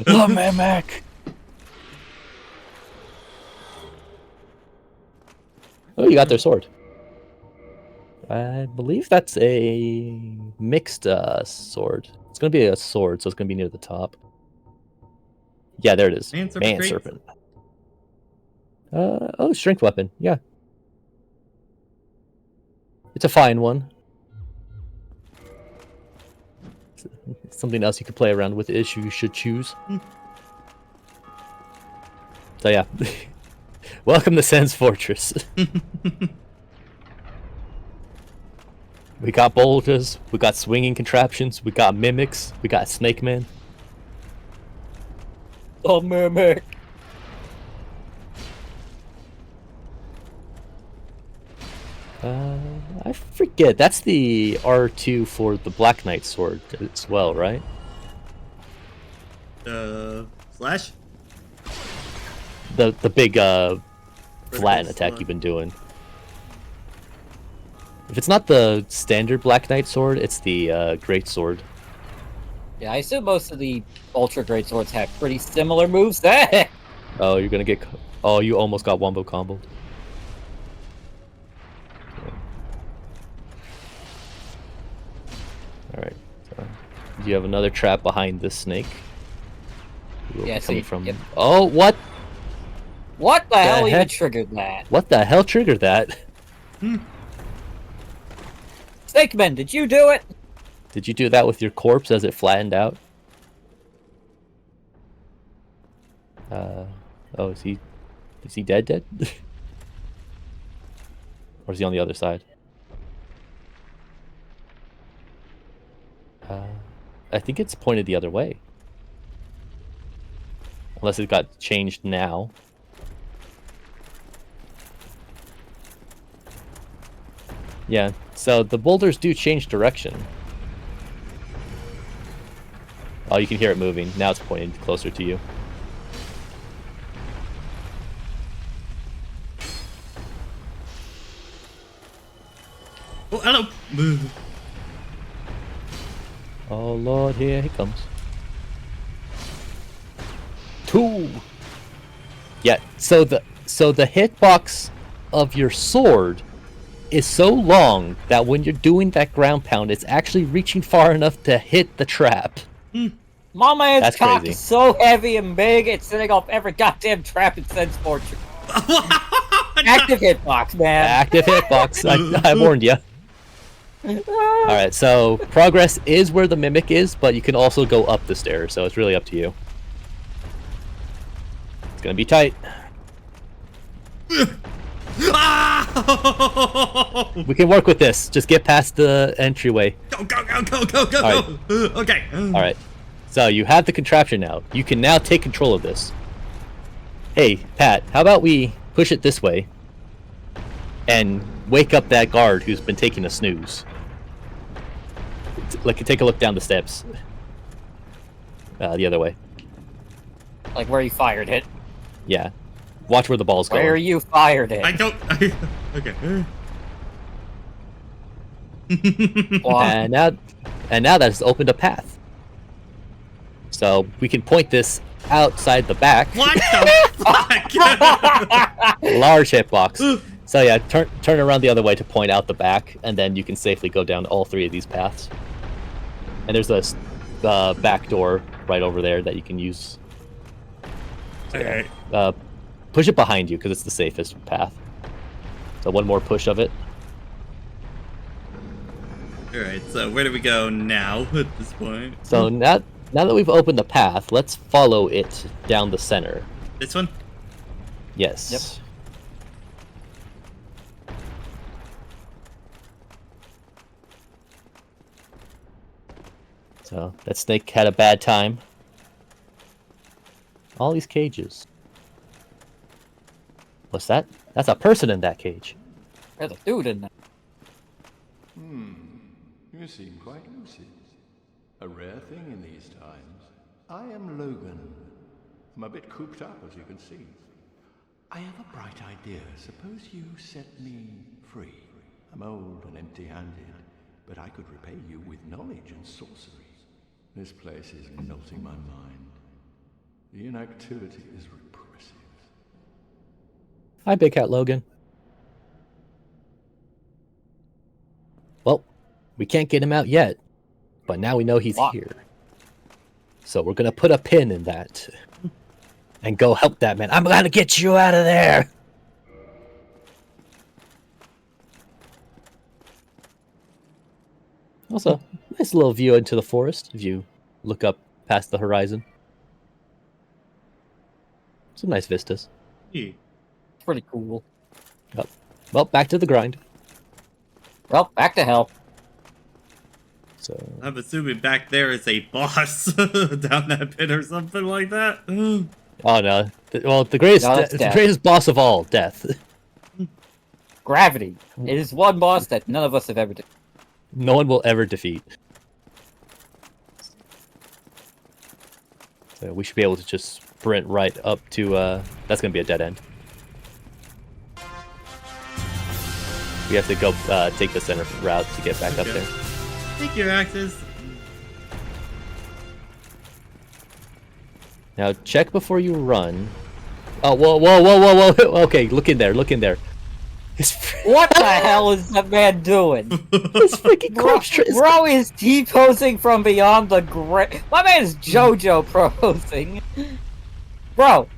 Oh, man, Mac. Oh, you got their sword. I believe that's a mixed sword. It's going to be a sword, so it's going to be near the top. Yeah, there it is. Man serpent. Man Great. serpent. Oh, strength weapon. Yeah. It's a fine one. Something else you could play around with if you should choose. So yeah. Welcome to Sen's Fortress. We got boulders, we got swinging contraptions, we got mimics, we got Snake Man. Oh, mimic. I forget. That's the R2 for the Black Knight sword as well, right? Slash? The big flatten Vertical attack slug. you've been doing. If it's not the standard Black Knight sword, it's the Great Sword. Yeah, I assume most of the Ultra Great Swords have pretty similar moves. There. Oh, you're gonna get... Oh, you almost got wombo comboed. Alright. So, you have another trap behind this snake. Who will Yeah, be so coming you- from... yep. Oh, what? What the hell even heck? triggered that? What the hell triggered that? Snake Man, did you do it? Did you do that with your corpse as it flattened out? Oh, is he dead? Or is he on the other side? I think it's pointed the other way. Unless it got changed now. Yeah, so the boulders do change direction. Oh, you can hear it moving. Now it's pointing closer to you. Oh, hello. Oh lord, here he comes. 2. Yeah, so the hitbox of your sword is so long that when you're doing that ground pound, it's actually reaching far enough to hit the trap. My man's That's cock crazy. is so heavy and big, it's setting off every goddamn trap in Sen's Fortress. Active hitbox, man. Active hitbox. I warned you. Alright, so progress is where the mimic is, but you can also go up the stairs, so it's really up to you. It's gonna be tight. We can work with this. Just get past the entryway. Go, go, go, go, go, go, All go. Okay. Alright. So you have the contraption now. You can now take control of this. Hey, Pat, how about we push it this way and wake up that guard who's been taking a snooze? Like, take a look down the steps. The other way. Like where you fired it. Yeah. Watch where the ball's going. Where you fired it. I don't. Okay. Well, And now that's opened a path. So we can point this outside the back. What the fuck? Large hitbox. So yeah, turn around the other way to point out the back, and then you can safely go down all 3 of these paths. And there's a back door right over there that you can use. Alright. Push it behind you because it's the safest path. So one more push of it. Alright, so where do we go now at this point? So now that we've opened the path, let's follow it down the center. This one? Yes. Yep. So that snake had a bad time. All these cages. What's that? That's a person in that cage. there's a dude in there. You seem quite lucid. A rare thing in these times. I am Logan. I'm a bit cooped up, as you can see. I have a bright idea. Suppose you set me free. I'm old and empty-handed, but I could repay you with knowledge and sorcery. This place is melting my mind. The inactivity is repressive. Hi, Big Cat Logan. We can't get him out yet, but now we know he's Wow. here. So we're gonna put a pin in that and go help that man. I'm gonna get you out of there. Also, nice little view into the forest if you look up past the horizon. Some nice vistas. Hey. Pretty cool. Yep. Well, back to the grind. Well, back to hell. So I'm assuming back there is a boss down that pit or something like that. oh no. Well, the greatest No, that's the death. greatest boss of all, death. Gravity. It is one boss that none of us have ever done. No one will ever defeat. So we should be able to just sprint right up to that's gonna be a dead end. We have to go take the center route to get back up Okay. there. Take your axes. Now check before you run. Oh, whoa. Okay, look in there, look in there. His, What the hell is that man doing? his freaking corpse Bro is T-posing from beyond the grave. My man is JoJo posing. Bro.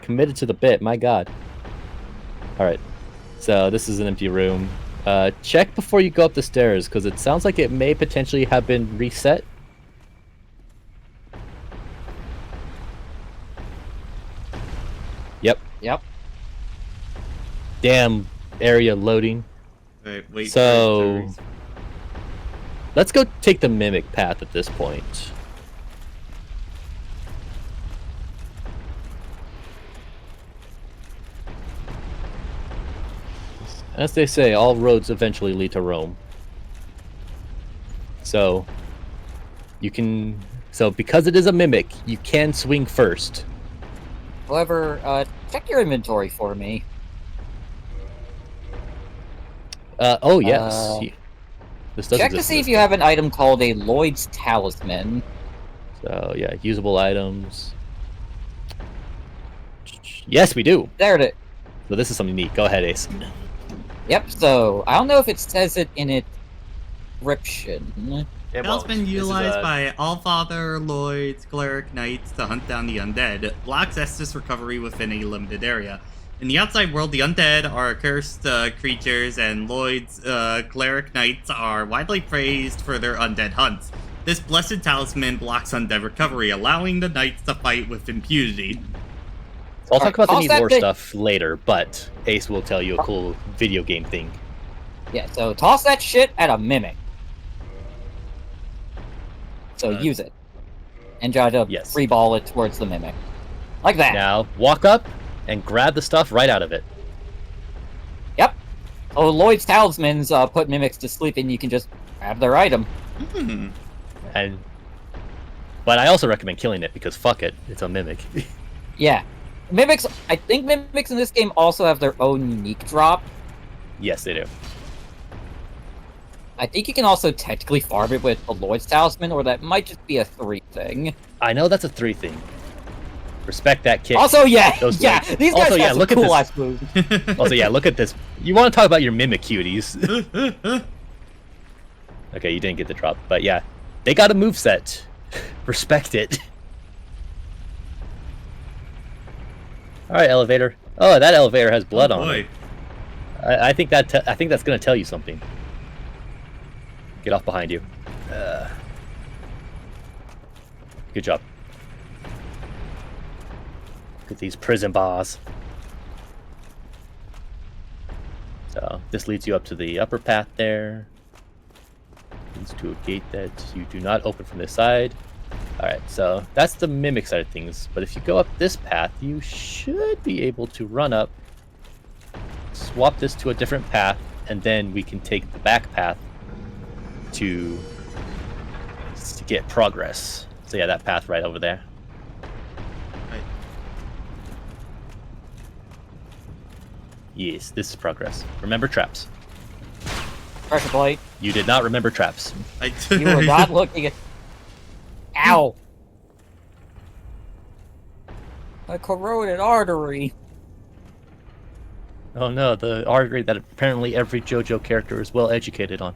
committed to the bit, my god. Alright, so this is an empty room. Check before you go up the stairs, because it sounds like it may potentially have been reset. Yep. Damn area loading. Alright, wait. So let's go take the mimic path at this point. As they say, all roads eventually lead to Rome. So you can because it is a mimic, you can swing first. However, check your inventory for me. Oh yes. This does Check to exist see in if this you have an item called a Lloyd's Talisman. So yeah, usable items. Yes, we do. There it is. So this is something neat. Go ahead, Ace. Yep, so I don't know if it says it in its description. It's been utilized by Allfather, Lloyds, Cleric, Knights to hunt down the undead. Blocks Estus recovery within a limited area. In the outside world, the undead are cursed creatures, and Lloyd's Cleric Knights are widely praised for their undead hunts. This blessed talisman blocks undead recovery, allowing the knights to fight with impunity. I'll talk about the toss neat that lore thing- stuff later, but Ace will tell you a cool video game thing. Yeah, so toss that shit at a mimic. So use it. And try to Yes. free ball it towards the mimic. Like that. Now, walk up and grab the stuff right out of it. Yep. Oh, Lloyd's Talismans put mimics to sleep and you can just grab their item. But I also recommend killing it because fuck it, it's a mimic. Yeah. Mimics, I think mimics in this game also have their own unique drop. Yes, they do. I think you can also technically farm it with a Lloyd's Talisman, or that might just be a 3 thing. I know that's a 3 thing. Respect that kick. Also, yeah, Those yeah, legs. these guys Also, yeah, have some look at cool this. ass moves. Also, yeah, look at this. You want to talk about your mimic cuties? Okay, you didn't get the drop, but yeah, they got a moveset. Respect it. All right, elevator. Oh, that elevator has blood on it. I think that's gonna tell you something. Get off behind you. Good job. Look at these prison bars. So this leads you up to the upper path there. Leads to a gate that you do not open from this side. Alright, so that's the mimic side of things. But if you go up this path, you should be able to run up, swap this to a different path, and then we can take the back path to get progress. So yeah, that path right over there. Right. Yes, this is progress. Remember traps. Pressure plate. You did not remember traps. You were not looking at. Ow! A corroded artery. Oh no, the artery that apparently every JoJo character is well educated on.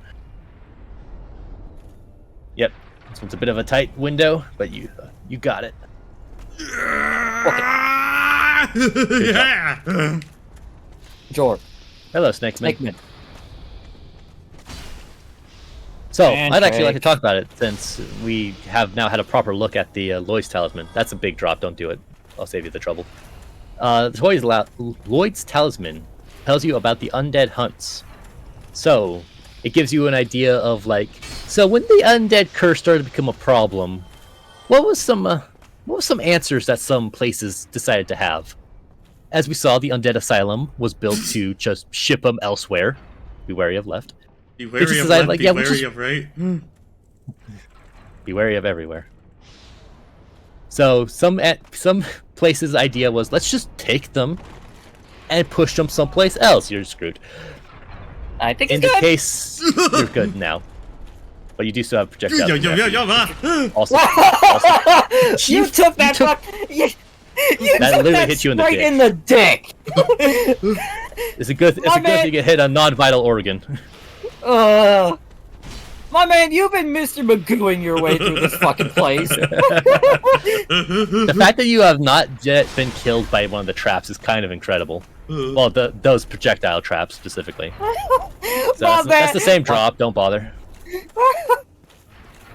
Yep, this one's a bit of a tight window, but you got it. Yeah. Sure. Hello, Snakeman. Snakeman. So, And I'd actually like to Drake. talk about it since we have now had a proper look at the Lloyd's Talisman. That's a big drop, don't do it. I'll save you the trouble. Lloyd's Talisman tells you about the undead hunts. So, it gives you an idea of like, so when the undead curse started to become a problem, what was some answers that some places decided to have? As we saw, the undead asylum was built to just ship them elsewhere. Be wary of left. Be wary of decided, left, like, be yeah, we'll wary just- of right. Be wary of everywhere. So some places' idea was, let's just take them and push them someplace else. You're screwed. I think In it's the good. case, you're good now, but you do still have projectiles. Yo, yo, yo, yo, Also, You took that fuck. You That took literally that hit you in the straight dick. in the dick. it's a good man. thing you hit a non-vital organ. My man, you've been Mr. Magooing your way through this fucking place. The fact that you have not yet been killed by one of the traps is kind of incredible. Well, those projectile traps specifically. So that's the same drop. Don't bother.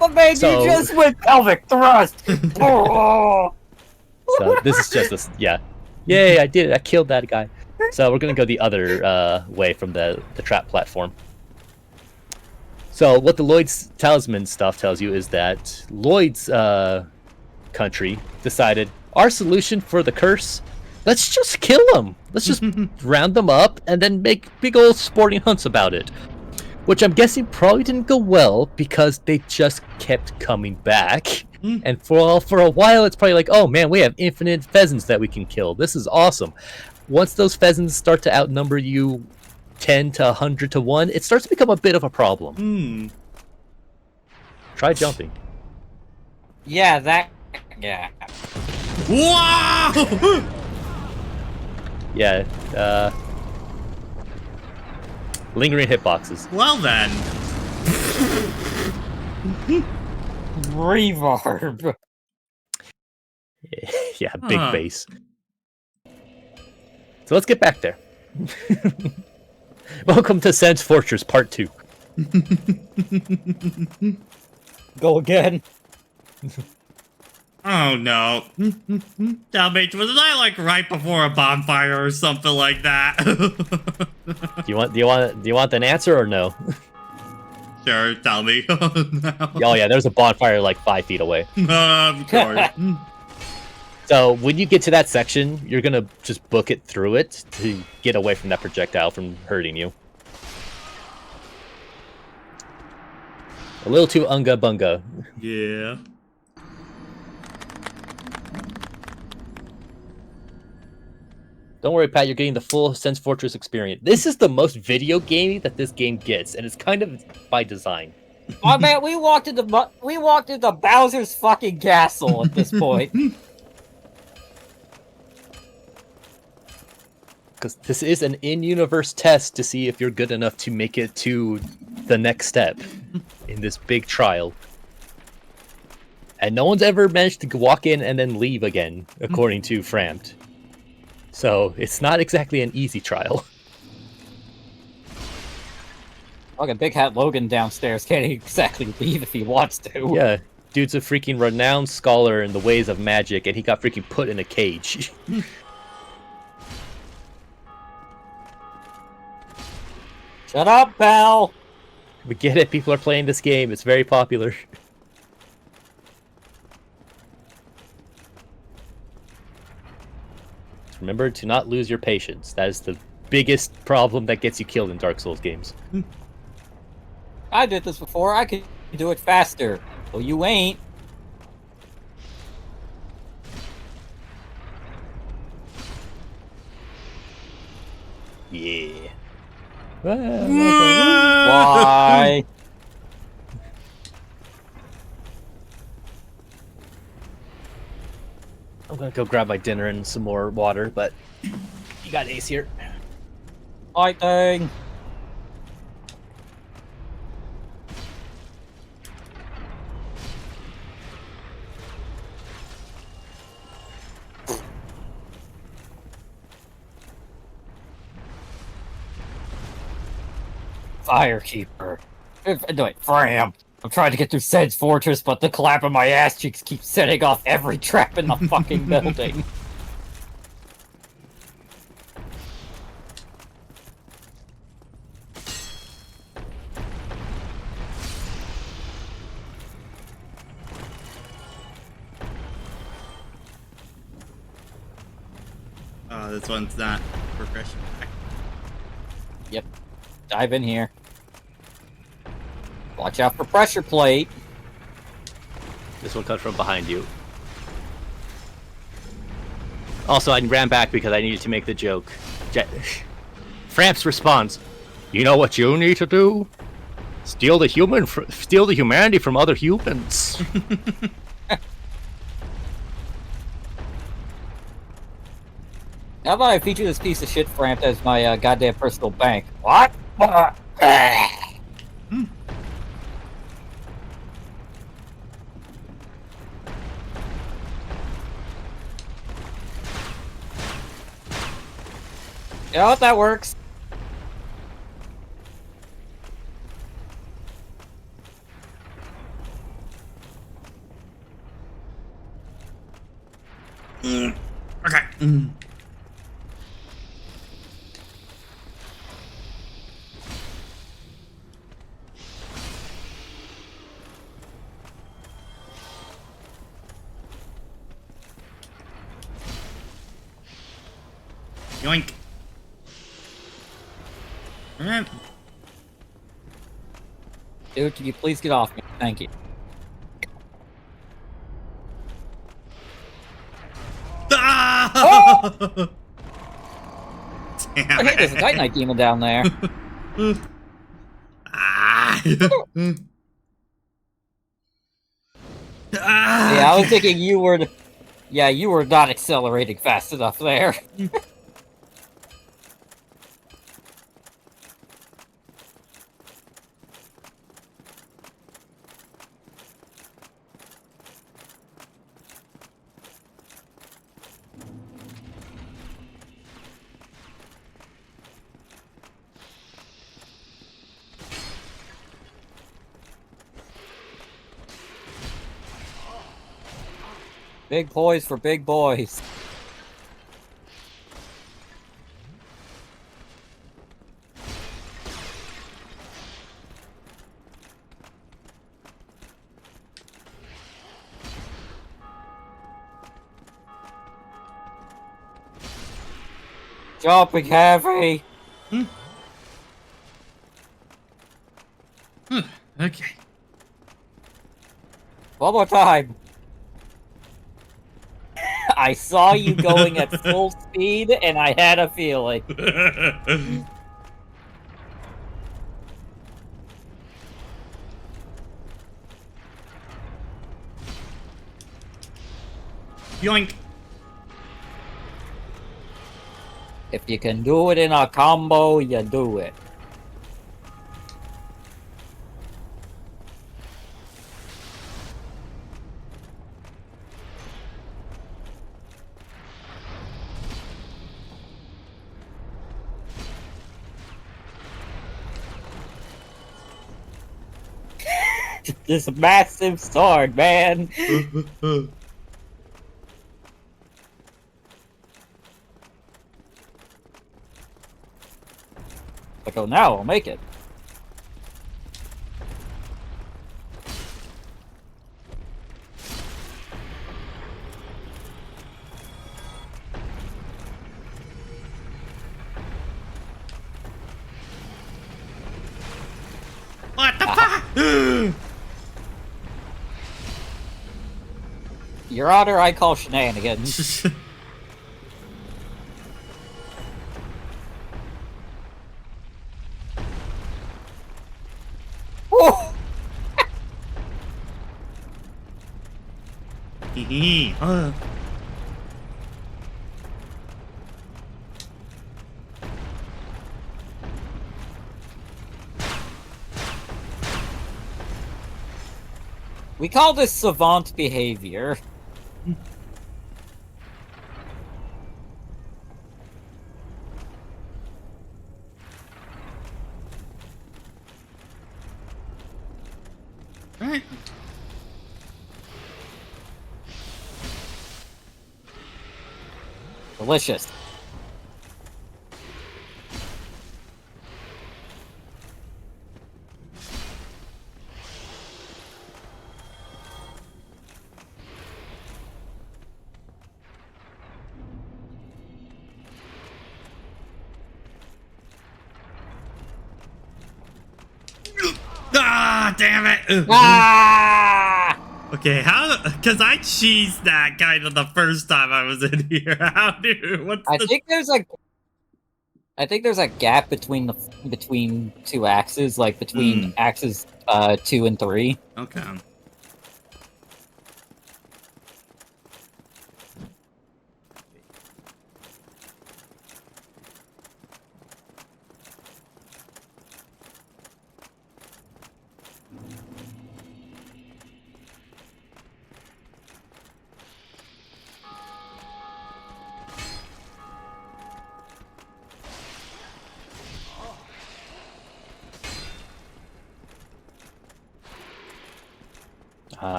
My man, So- you just went pelvic thrust. Oh. So this is just a yeah. Yay! I did it. I killed that guy. So we're gonna go the other way from the trap platform. So what the Lloyd's Talisman stuff tells you is that Lloyd's country decided our solution for the curse, let's just kill them. Let's just round them up and then make big old sporting hunts about it. Which I'm guessing probably didn't go well because they just kept coming back. And for a while, it's probably like, oh man, we have infinite pheasants that we can kill. This is awesome. Once those pheasants start to outnumber you 10 to 100 to 1, it starts to become a bit of a problem. Try jumping. Yeah, that. Yeah. Wow! Yeah, lingering hitboxes. Well then. Reverb. Yeah, big Huh. base. So let's get back there. Welcome to Sense Fortress Part 2. Go again. Oh no. Tell me, was I like right before a bonfire or something like that? Do you want an answer or no? Sure, tell me. Oh, no. Oh yeah, there's a bonfire like 5 feet away. Of course. So when you get to that section, you're gonna just book it through it to get away from that projectile from hurting you. A little too unga bunga. Yeah. Don't worry, Pat, you're getting the full Sense Fortress experience. This is the most video gamey that this game gets, and it's kind of by design. Oh man, we walked into Bowser's fucking castle at this point. Because this is an in-universe test to see if you're good enough to make it to the next step in this big trial. And no one's ever managed to walk in and then leave again, according to Framped. So it's not exactly an easy trial. Fucking Big Hat Logan downstairs can't exactly leave if he wants to. Yeah, dude's a freaking renowned scholar in the ways of magic, and he got freaking put in a cage. Shut up, pal! We get it, people are playing this game, it's very popular. Just remember to not lose your patience. That is the biggest problem that gets you killed in Dark Souls games. I did this before, I could do it faster. Well, you ain't. Yeah. Why? I'm gonna go grab my dinner and some more water, but you got Ace here. Fighting! Firekeeper. No, wait, Fram. I'm trying to get through Sed's fortress, but the clap of my ass cheeks keeps setting off every trap in the fucking building. Oh, this one's not progression. Yep. Dive in here. Watch out for pressure plate. This one comes from behind you. Also, I ran back because I needed to make the joke. Framps responds, "You know what you need to do? Steal the humanity from other humans." How about I feature this piece of shit Framp as my goddamn personal bank? What? You know what? That works. Okay. Yoink. Alright. Dude, can you please get off me? Thank you. Ah! Damn Hey, there's a Titanite demon down there. Ah! Yeah, I was thinking you were... Yeah, you were not accelerating fast enough there. Big boys for big boys. Jumping heavy. Okay. One more time. I saw you going at full speed, and I had a feeling. Yoink. If you can do it in a combo, you do it. This massive sword, man. Like, oh, now I'll make it. What the fuck? Your Honor, I call shenanigans. Whoa! We call this savant behavior. Alright. Delicious. Ah, damn it! Ah! Okay, how? Because I cheesed that kind of the first time I was in here. How do? What's I the? think there's a gap between two axes, like between axes 2 and 3. Okay.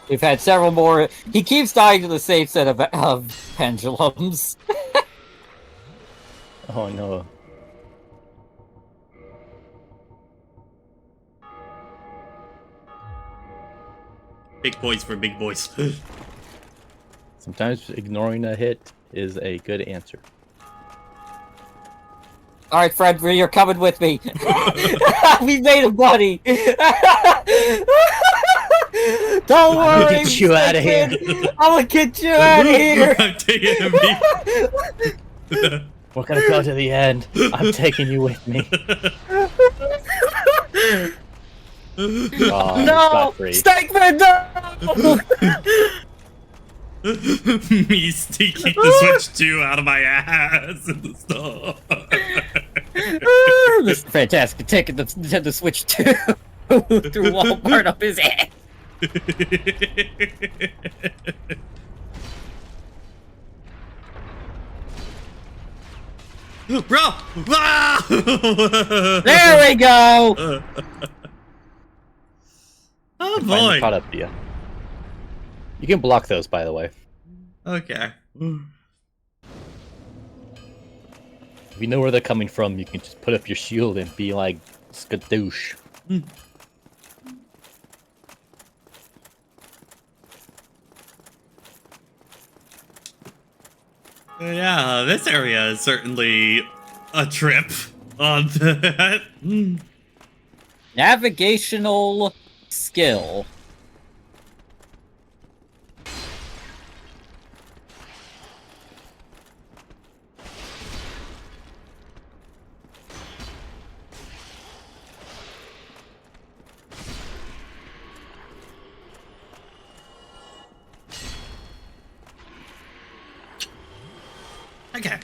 We've had several more. He keeps dying to the same set of pendulums. Oh no. Big boys for big boys. Sometimes ignoring a hit is a good answer. All right, Fred, you're coming with me. We made a buddy. Don't worry. I'm gonna get you out of here. I'm gonna get you out of here. I'm taking me. We're gonna go to the end. I'm taking you with me. Oh, No, Godfrey. Stakeman, no. Me sneaking the Switch 2 out of my ass in the store. Mr. Fantastic taking the Nintendo Switch 2 through Walmart up his ass. Bro! Ah! There we go. Oh Finally boy. caught up to you. You can block those, by the way. Okay. If you know where they're coming from, you can just put up your shield and be like skadoosh. Yeah, this area is certainly a trip on that. Navigational skill. Okay.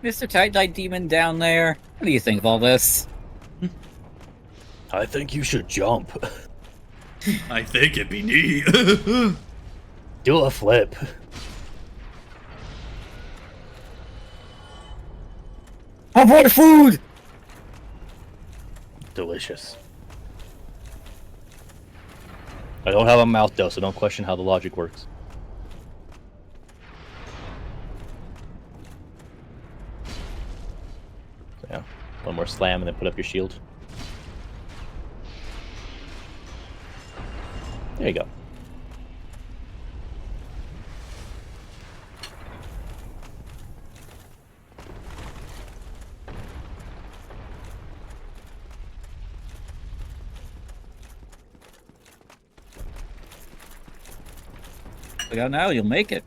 Mr. Tight-Eyed Demon down there. What do you think of all this? I think you should jump. I think it'd be neat. Do a flip. I brought food! Delicious. I don't have a mouth though, so don't question how the logic works. So, yeah, one more slam and then put up your shield. There you go. Look out now, you'll make it.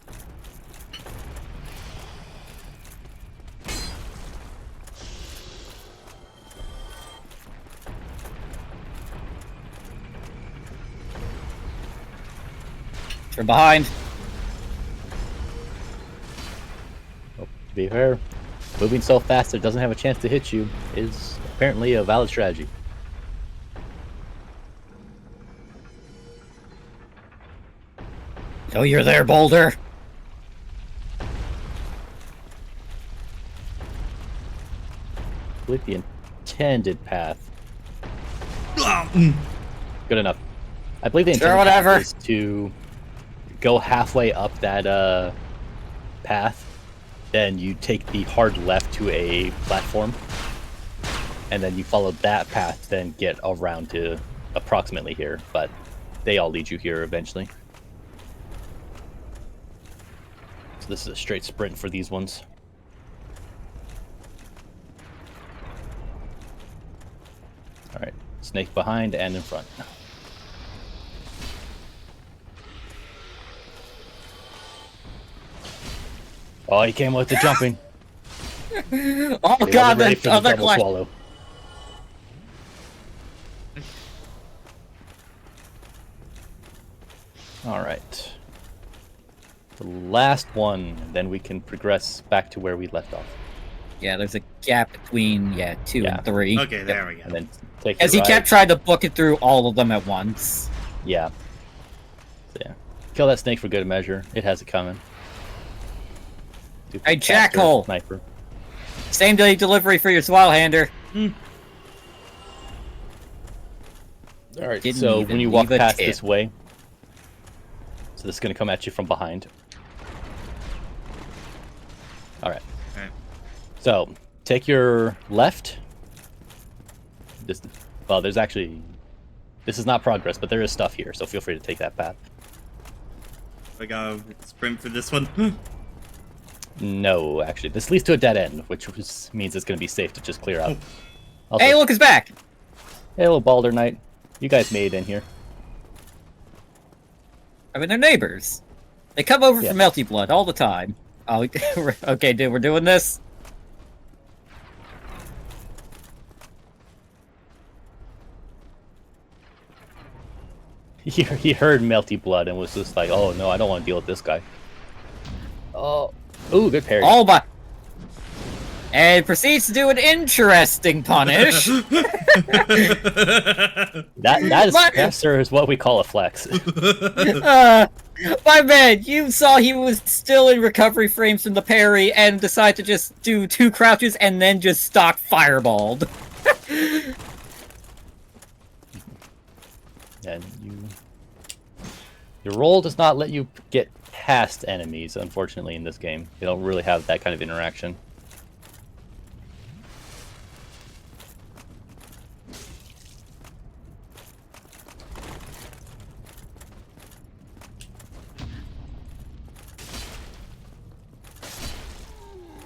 From behind. Oh, to be fair, moving so fast it doesn't have a chance to hit you is apparently a valid strategy. Oh, you're there, Boulder. I believe the intended path. Good enough. I believe the intended whatever. path is to go halfway up that path, then you take the hard left to a platform, and then you follow that path, then get around to approximately here, but they all lead you here eventually. So this is a straight sprint for these ones. Alright, snake behind and in front. Oh, he came with the jumping. Oh He god, wasn't ready that for the other double clash. swallow. Alright. The last one, then we can progress back to where we left off. Yeah, there's a gap between, 2 and 3. Okay, there we go. And then take As the he ride. kept trying to book it through all of them at once. Yeah. So, yeah. Kill that snake for good measure. It has it coming. Hey, Jackal! Sniper. Same day delivery for your Swallowhander. Alright, Didn't so even when you walk leave a past tip. this way, so this is going to come at you from behind. Alright. Alright. So, take your left. This, well, there's actually... This is not progress, but there is stuff here, so feel free to take that path. I gotta sprint for this one. No, actually. This leads to a dead end, which means it's going to be safe to just clear out. Also, Hey, look, it's back! hey, little Balder Knight. You guys made it in here. I mean, they're neighbors. They come over Yeah. for Melty Blood all the time. Oh, okay, dude, we're doing this? He heard Melty Blood and was just like, oh no, I don't want to deal with this guy. Oh, ooh, good parry. All by... And proceeds to do an interesting punish. That sir, is what we call a flex. My man, you saw he was still in recovery frames from the parry and decided to just do 2 crouches and then just stock fireballed. And your roll does not let you get past enemies, unfortunately, in this game. They don't really have that kind of interaction.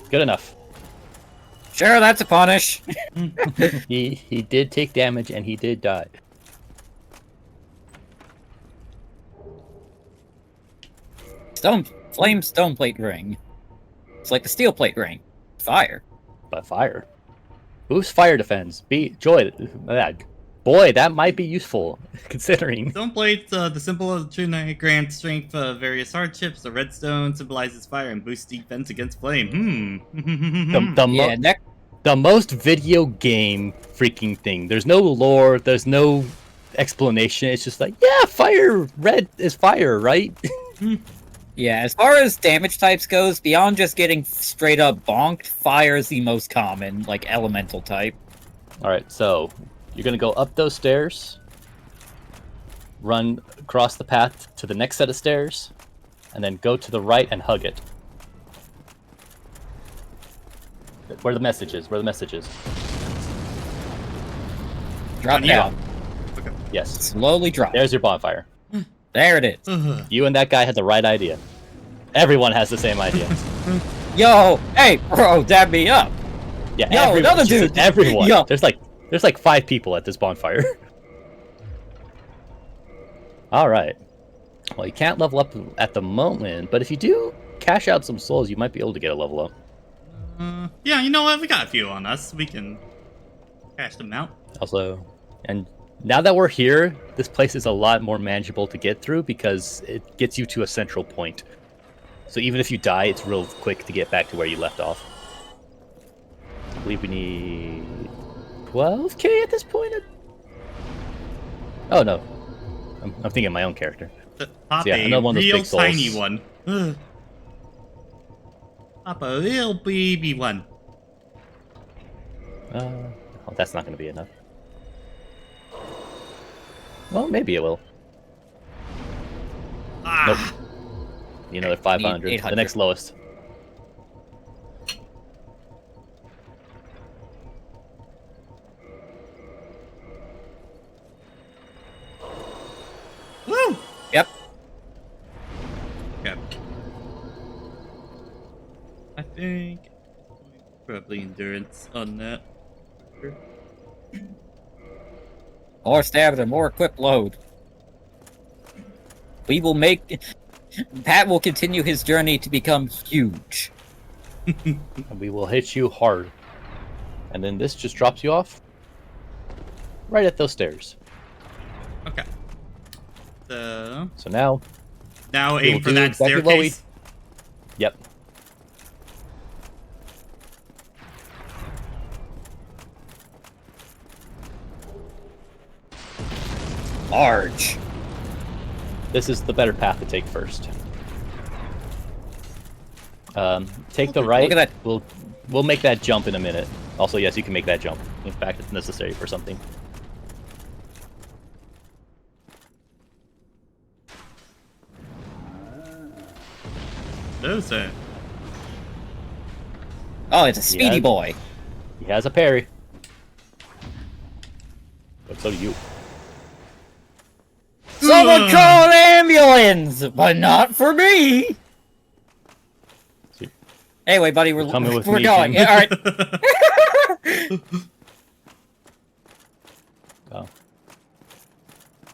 Good enough. Sure, that's a punish. He did take damage and he did die. Flame stone plate ring. It's like the steel plate ring. Fire. But fire. Boost fire defense. Joy. Boy, that might be useful, considering. Stone plates, the symbol of the true knight, grant strength of various hardships. The redstone symbolizes fire and boosts defense against flame. The most video game freaking thing. There's no lore. There's no explanation. It's just like, yeah, fire. Red is fire, right? Yeah, as far as damage types goes, beyond just getting straight up bonked, fire is the most common, like, elemental type. Alright, so you're going to go up those stairs, run across the path to the next set of stairs, and then go to the right and hug it. Where the message is, where the message is. Drop On down. Okay. Yes. Slowly drop. There's your bonfire. There it is. You and that guy had the right idea. Everyone has the same idea. Yo, hey, bro, dab me up. Yeah, Yo, everyone. another She said dude. everyone. Yo. There's like 5 people at this bonfire. Alright. Well, you can't level up at the moment, but if you do cash out some souls, you might be able to get a level up. Yeah, you know what? We got a few on us. We can cash them out. Also, and Now that we're here, this place is a lot more manageable to get through because it gets you to a central point. So even if you die, it's real quick to get back to where you left off. I believe we need 12k at this point. Oh no, I'm thinking of my own character. Pop yeah, a another one of those real big souls. tiny one. Pop a real baby one. Oh, that's not going to be enough. Well, maybe it will. Ah. Nope. Need another 500. The 800. next lowest. Woo! Yep. Okay. I think probably endurance on that. More stamina, more equipped load. We will make... Pat will continue his journey to become huge. And we will hit you hard. And then this just drops you off right at those stairs. Okay. So now we aim will for do that exactly what we- staircase. Yep. Large. This is the better path to take first. Take the right. Look at that. We'll make that jump in a minute. Also, yes, you can make that jump. In fact, it's necessary for something. Those are Oh, it's a speedy Yeah. boy. He has a parry. But so do you. Someone call an ambulance, but not for me. Anyway, buddy, we're Coming with we're me, going. Jim. Yeah, all right. Oh.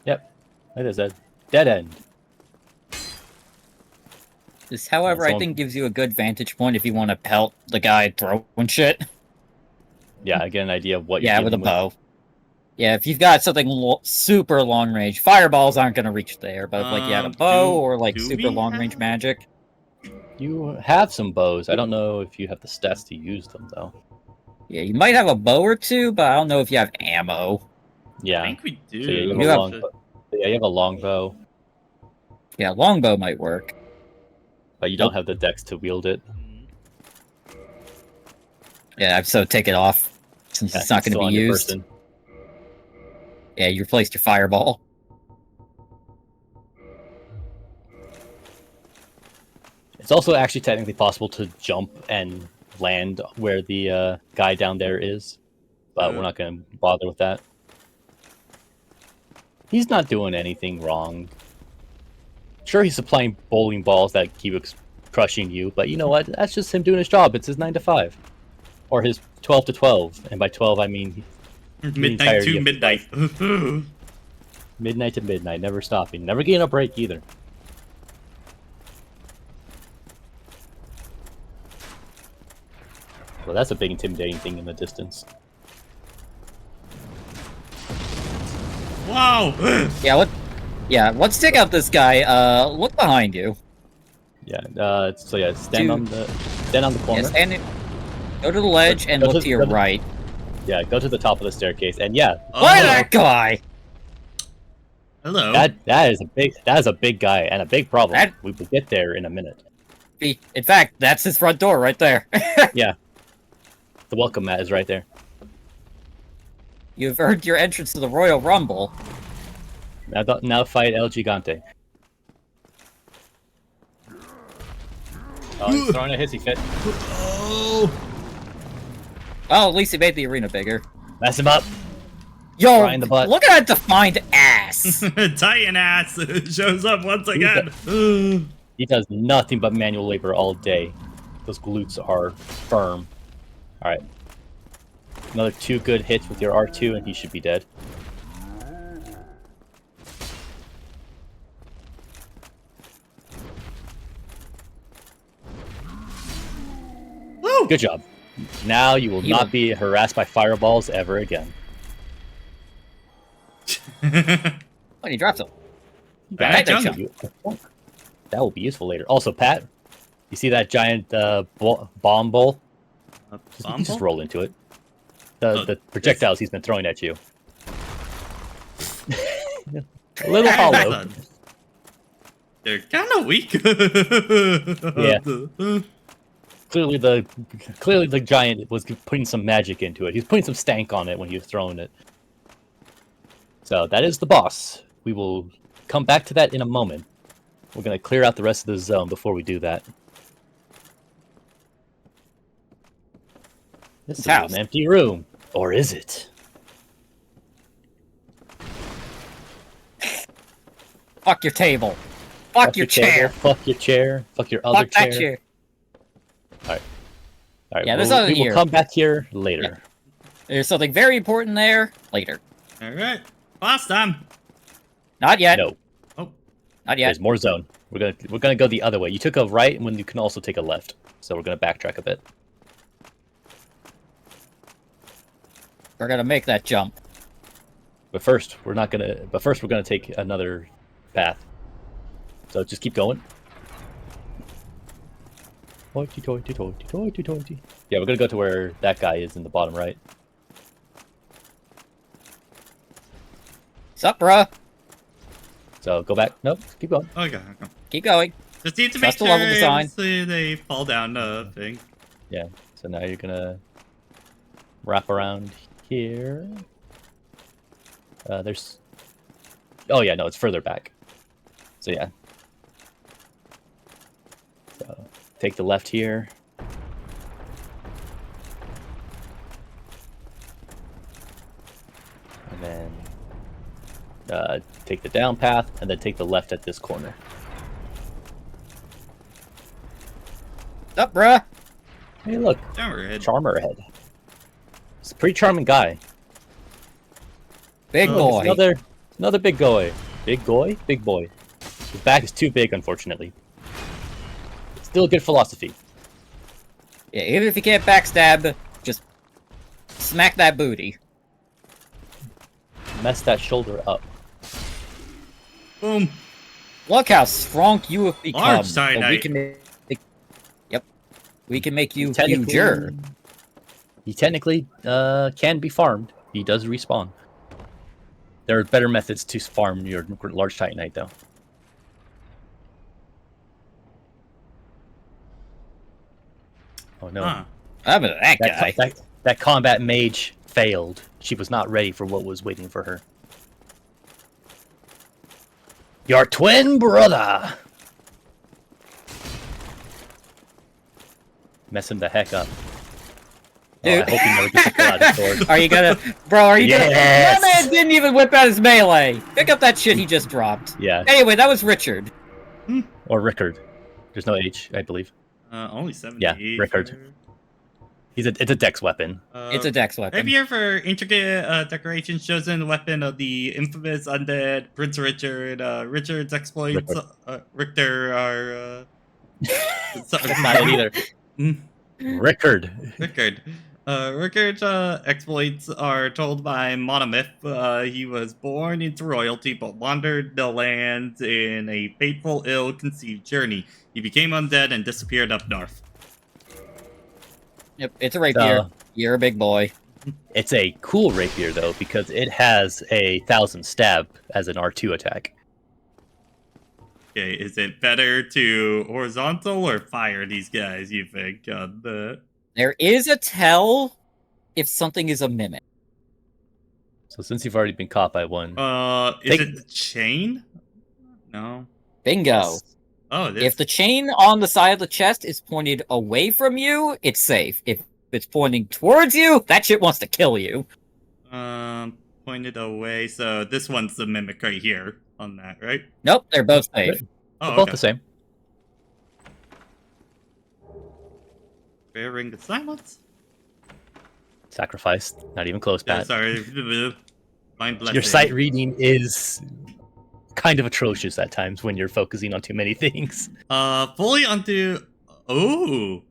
Yep. It is a dead end. This, however, I Someone- think gives you a good vantage point if you want to pelt the guy throwing shit. Yeah, I get an idea of what you're Yeah, with a dealing bow. Yeah, if you've got something super long range, fireballs aren't going to reach there. But if, like, you had a bow or like do super we long range have- magic, You have some bows. I don't know if you have the stats to use them, though. yeah, you might have a bow or two, but I don't know if you have ammo. I Yeah. think we do. So yeah, you have You a have- long. Yeah, you have a longbow, Yeah, longbow might work. but you don't have the dex to wield it. Yeah, so take it off since Yeah, it's not going still to on be your used. person. Yeah, you replaced your fireball. It's also actually technically possible to jump and land where the guy down there is, but we're not going to bother with that. He's not doing anything wrong. Sure, he's supplying bowling balls that keep crushing you, but you know what? That's just him doing his job. It's his 9 to 5. Or his 12 to 12. And by 12, I mean Midnight entirety to of his midnight. midnight to midnight, never stopping. Never getting a break either. Well, that's a big intimidating thing in the distance. Wow. Yeah, let's take out this guy. Look behind you. Yeah, so yeah, stand on the corner. Yes, and go to the ledge and Go look to- to your go to- right. Yeah, go to the top of the staircase, and yeah, Why Oh, that guy? hello. that is a big guy and a big problem. That- We will get there in a minute. In fact, that's his front door right there. Yeah, the welcome mat is right there. You've earned your entrance to the Royal Rumble. Now fight El Gigante. Oh, he's throwing a hissy fit. Oh. Oh, at least he made the arena bigger. Mess him up. Yo, Right in the butt. look at that defined ass. Titan ass shows up once again. He does nothing but manual labor all day. Those glutes are firm. Alright. Another 2 good hits with your R2 and he should be dead. Woo! Good job. Now you will You will- not be harassed by fireballs ever again. When he drops him. Alright, That jump. jump. That will be useful later. Also, Pat, you see that giant bomb bowl? You Bomb just bowl? roll into it. The projectiles he's been throwing at you. A little hollow. They're kind of weak. Yeah. Clearly the giant was putting some magic into it. He's putting some stank on it when he was throwing it. So that is the boss. We will come back to that in a moment. We're going to clear out the rest of the zone before we do that. This is House. an empty room. Or is it? Fuck your table. Fuck your chair. Table, fuck your chair. Fuck your other Fuck that chair. All right. Yeah, there's we something will here. come back here later. There's something very important there later. Alright. Boss time. Not yet. No, Not yet. there's more zone. We're gonna go the other way. You took a right when you can also take a left. So we're gonna backtrack a bit. We're gonna make that jump. But first, we're gonna take another path. So just keep going. Hoity-toity-toity-toity-toity. Yeah, we're gonna go to where that guy is in the bottom right. Sup, bruh? So go back. Nope, keep going. Okay. Keep going. Just need to make Trust the sure level design. they fall down thing. Yeah. So now you're gonna wrap around here. There's. Oh yeah, no, it's further back. So yeah. So take the left here. And then take the down path, and then take the left at this corner. Sup, bruh? Hey, look, Hammerhead. Charmer ahead. He's a pretty charming guy. Big Look, boy. it's another big boy. Big boy? Big boy. His back is too big, unfortunately. It's still a good philosophy. Yeah, even if you can't backstab, just smack that booty. Mess that shoulder up. Boom. Look how strong you have become. Large So we Cyanide. can make. Yep. We can make you Technically- huger. He technically can be farmed. He does respawn. There are better methods to farm your large titanite, though. Oh no. Huh. I'm that guy. That combat mage failed. She was not ready for what was waiting for her. Your twin brother! Mess him the heck up. Oh, I Dude. hope he never gets to pull out his sword. Are you gonna, bro? Are you Yes. gonna? That man didn't even whip out his melee. Pick up that shit he just dropped. Yeah, Anyway, that was Richard. or Rickard. There's no H, I believe. Only 78. Yeah, Rickard. It's a dex weapon. It's a dex weapon. Rapier for intricate decorations chosen the weapon of the infamous undead Prince Richard. Richard's exploits, Richter are. That's not it either. Rickard. Rickard. Rickard's exploits are told by monomyth. He was born into royalty but wandered the lands in a fateful, ill-conceived journey. He became undead and disappeared up north. Yep, it's a rapier. You're a big boy. It's a cool rapier though because it has a 1000 stab as an R2 attack. Okay, is it better to horizontal or fire these guys, you think? There is a tell if something is a mimic. So since you've already been caught by one, Is it the chain? No. Bingo. Oh, this. If the chain on the side of the chest is pointed away from you, it's safe. If it's pointing towards you, that shit wants to kill you. Pointed away, so this one's the mimic right here on that, right? Nope, they're both safe. they're Oh, both okay. the same. Fair ring of silence. Sacrificed. Not even close, Yeah, Pat. sorry. Mind blessing. Your sight reading is kind of atrocious at times when you're focusing on too many things. Fully onto. Oh.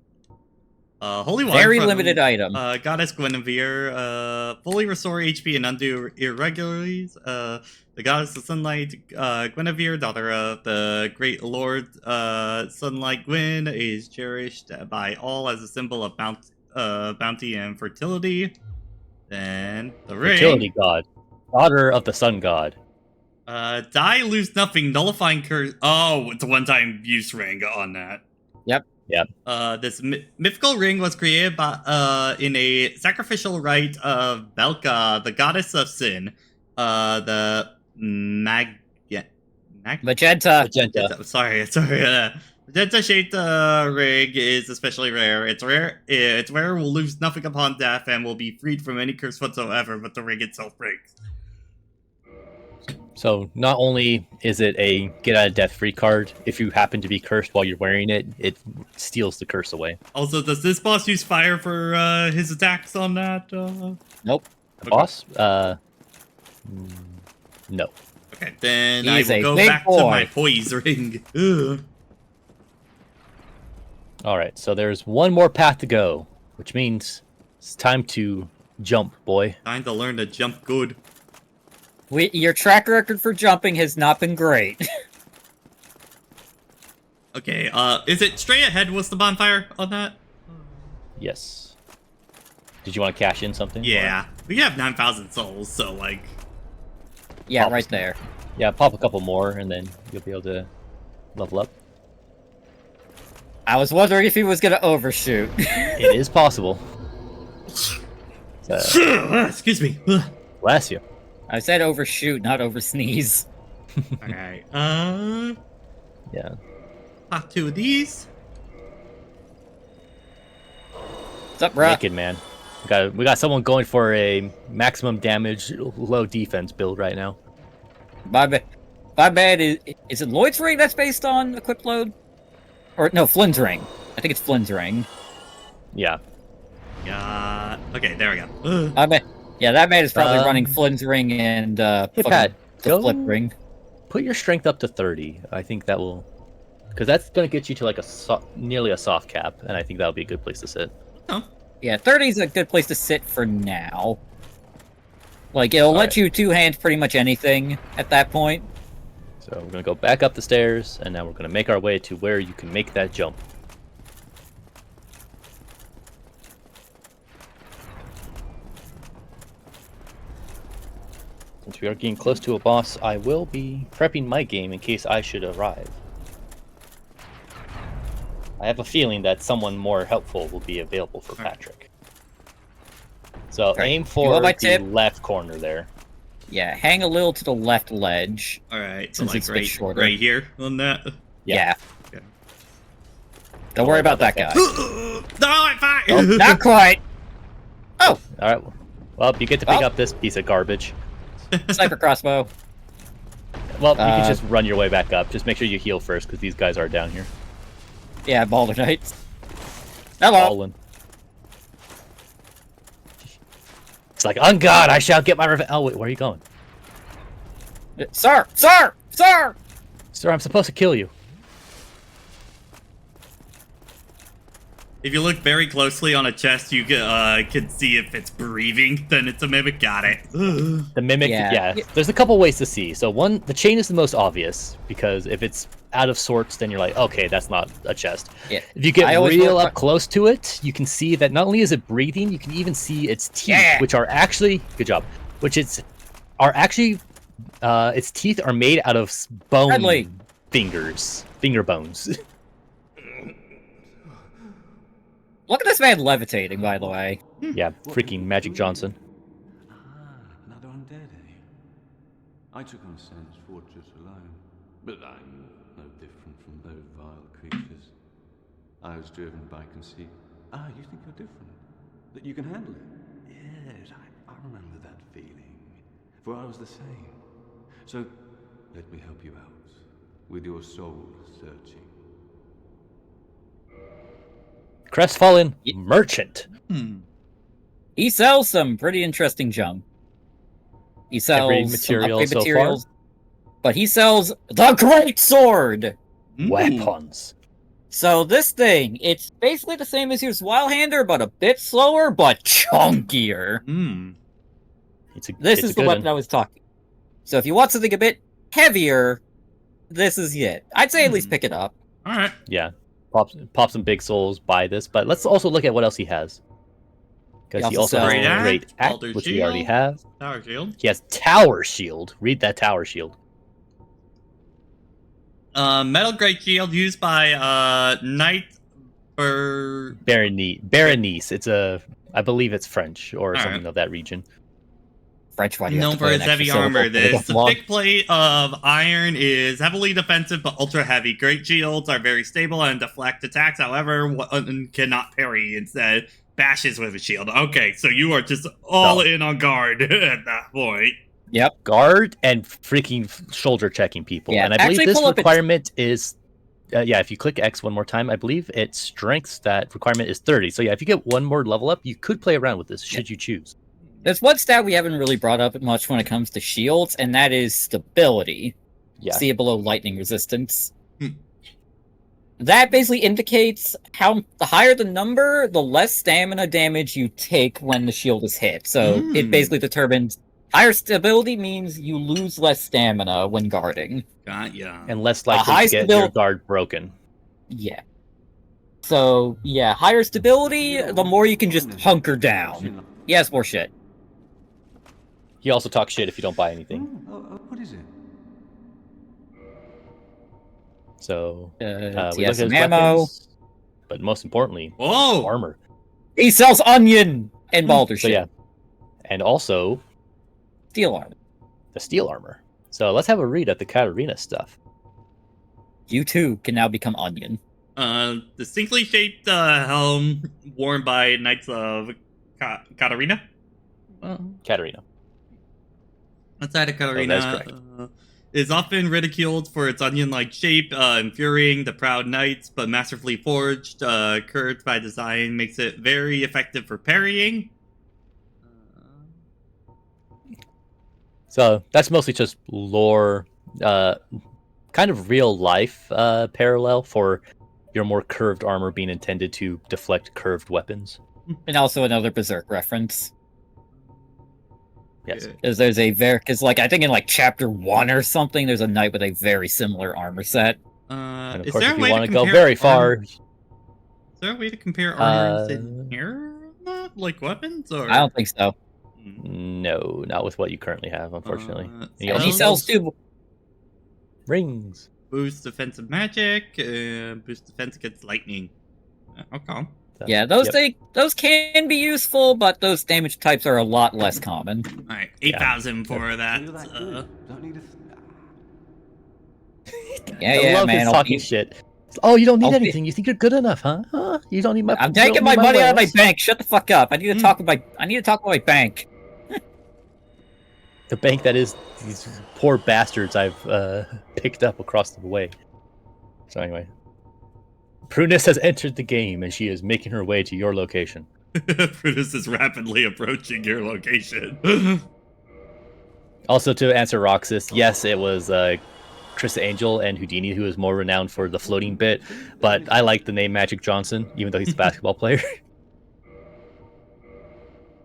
Holy water Very from, limited item. Goddess Guinevere. Fully restore HP and undo irregularities. The goddess of sunlight, Guinevere, daughter of the great lord, Sunlight Gwyn, is cherished by all as a symbol of bounty and fertility. Then the ring. Fertility god. Daughter of the sun god. Die, lose nothing, nullifying curse. Oh, it's a one-time use ring on that. Yep. This mythical ring was created by in a sacrificial rite of Belka, the goddess of sin. The Magenta. Sorry. Magenta-shaped ring is especially rare. It's rare. Will lose nothing upon death and will be freed from any curse whatsoever. But the ring itself breaks. So not only is it a get out of death free card, if you happen to be cursed while you're wearing it, it steals the curse away. Also, does this boss use fire for his attacks on that? Nope. The boss? No. Okay, then He's I a will go big back boy. to my poise ring. Ugh. All right, so there's one more path to go, which means it's time to jump, boy. Time to learn to jump good. Your track record for jumping has not been great. Okay, is it straight ahead? What's the bonfire on that? Yes. Did you want to cash in something? Yeah, we have 9,000 souls, so like... Yeah, Pop right some. there. Yeah, pop a couple more, and then you'll be able to level up. I was wondering if he was going to overshoot. It is possible. So, Excuse me. bless you. I said overshoot, not oversneeze. Alright, Yeah. pop 2 of these. What's up, bruh? Naked man. We got someone going for a maximum damage, low defense build right now. My bad. Is it Lloyd's ring that's based on equipped load? Or no, Flynn's ring. I think it's Flynn's ring. Yeah. Yeah. Okay, there we go. I bet. Yeah, that man is probably Um, running Flynn's ring and Hey, fucking Pat, the go flip ring. put your strength up to 30. I think that will, because that's going to get you to like nearly a soft cap, and I think that'll be a good place to sit. Oh. Yeah, 30 is a good place to sit for now. Like, it'll let Alright. you two-hand pretty much anything at that point. So we're going to go back up the stairs, and now we're going to make our way to where you can make that jump. Since we are getting close to a boss, I will be prepping my game in case I should arrive. I have a feeling that someone more helpful will be available for Patrick. So aim You for want my the tip? left corner there. Yeah, hang a little to the left ledge. Alright, so Since like it's a bit shorter. right here on that. Yeah. Okay. Don't worry about that guy. No, I'm fine! Oh, not quite. Oh, All right. Well, you get to pick Well. up this piece of garbage. sniper crossbow. Well, you can Uh, just run your way back up. Just make sure you heal first, because these guys are down here. Yeah, Balder Knights. Hello. Fallen. It's like, on God, I shall get my revenge. Oh, wait, where are you going? Sir! Sir, I'm supposed to kill you. If you look very closely on a chest, you can see if it's breathing, then it's a mimic. Got it. The mimic, Yeah. yeah. There's a couple ways to see. So one, the chain is the most obvious, because if it's out of sorts, then you're like, okay, that's not a chest. Yeah. If you get I always real look- up close to it, you can see that not only is it breathing, you can even see its teeth, Yeah. which are actually, good job, its teeth are made out of bone Friendly. finger bones. Look at this man levitating, by the way. Yeah, freaking Magic Johnson. Ah, another undead, eh? I took on Sam's fortress alone, but I'm no different from those vile creatures. I was driven by conceit. Ah, you think you're different? That you can handle it? Yes, I remember that feeling. For I was the same. So, let me help you out with your soul searching. Crestfallen Merchant. He sells some pretty interesting junk. He sells Every some material upgrade so far? materials, but he sells the Great Sword. Weapons. So this thing, it's basically the same as your Zweihander, but a bit slower, but chunkier. Hmm. This is the weapon I was talking. So if you want something a bit heavier, this is it. I'd say at least pick it up. All right. Yeah, pop some big souls, buy this. But let's also look at what else he has. Because he also has Great Axe, Great Axe, Alter which we already Shield. have. Tower shield. He has Tower Shield. Read that Tower Shield. Metal Great Shield used by Knight or Berenice. It's I believe it's French or something of that region. French, why do you have known to for put its an extra heavy armor. syllable for This the the thick plate of iron is heavily defensive but ultra heavy. Great shields are very stable and deflect attacks. However, one cannot parry. Instead, bashes with a shield. Okay, so you are just all in on guard at that point. Yep. Guard and freaking shoulder checking people. Yeah, And I believe actually this pull up requirement is, if you click X one more time, I believe its strengths, that requirement is 30. So yeah, if you get one more level up, you could play around with this, should you choose. There's one stat we haven't really brought up much when it comes to shields, and that is stability. Yeah. See it below lightning resistance. That basically indicates how the higher the number, the less stamina damage you take when the shield is hit. So it basically determines higher stability means you lose less stamina when guarding. Got ya. And less likely high to get your guard broken. Yeah. So, yeah, higher stability, the more you can just hunker down. He has more shit. He also talks shit if you don't buy anything. What is it? So he we has look at some his ammo. weapons, but most importantly, Whoa! armor. He sells onion and Baldur So shit. yeah, and also Steel armor. the steel armor. So let's have a read at the Katarina stuff. You too can now become onion. Distinctly shaped helm worn by Knights of Katarina. Katarina. Outside of Katarina, correct. is often ridiculed for its onion-like shape, infuriating the proud knights, but masterfully forged, curved by design, makes it very effective for parrying. So that's mostly just lore, kind of real life parallel for your more curved armor being intended to deflect curved weapons. And also another Berserk reference. Yes. Because there's because I think in like chapter 1 or something, there's a knight with a very similar armor set. And of Is course, there if a you way want to to go compare very far, Is there a way to compare armors in here? Not like weapons, or I don't think so. no, not with what you currently have, unfortunately. And he sells two. Rings. Boost defensive magic, boost defense against lightning. Okay. So, Yeah, those can be useful, but those damage types are a lot less common. All right, 8,000 for that. Don't need I love man. his I'll talking be- shit. Oh, you don't need I'll be- anything. You think you're good enough, huh? Huh? You don't need my. I'm you don't taking need my money out of my wares. bank. Shut the fuck up. I need to talk about. I need to talk about my bank. The bank that is these poor bastards I've picked up across the way. So anyway, Prunus has entered the game and she is making her way to your location. Prudence is rapidly approaching your location. Also, to answer Roxas, yes, it was Chris Angel and Houdini who is more renowned for the floating bit, but I like the name Magic Johnson, even though he's a basketball player.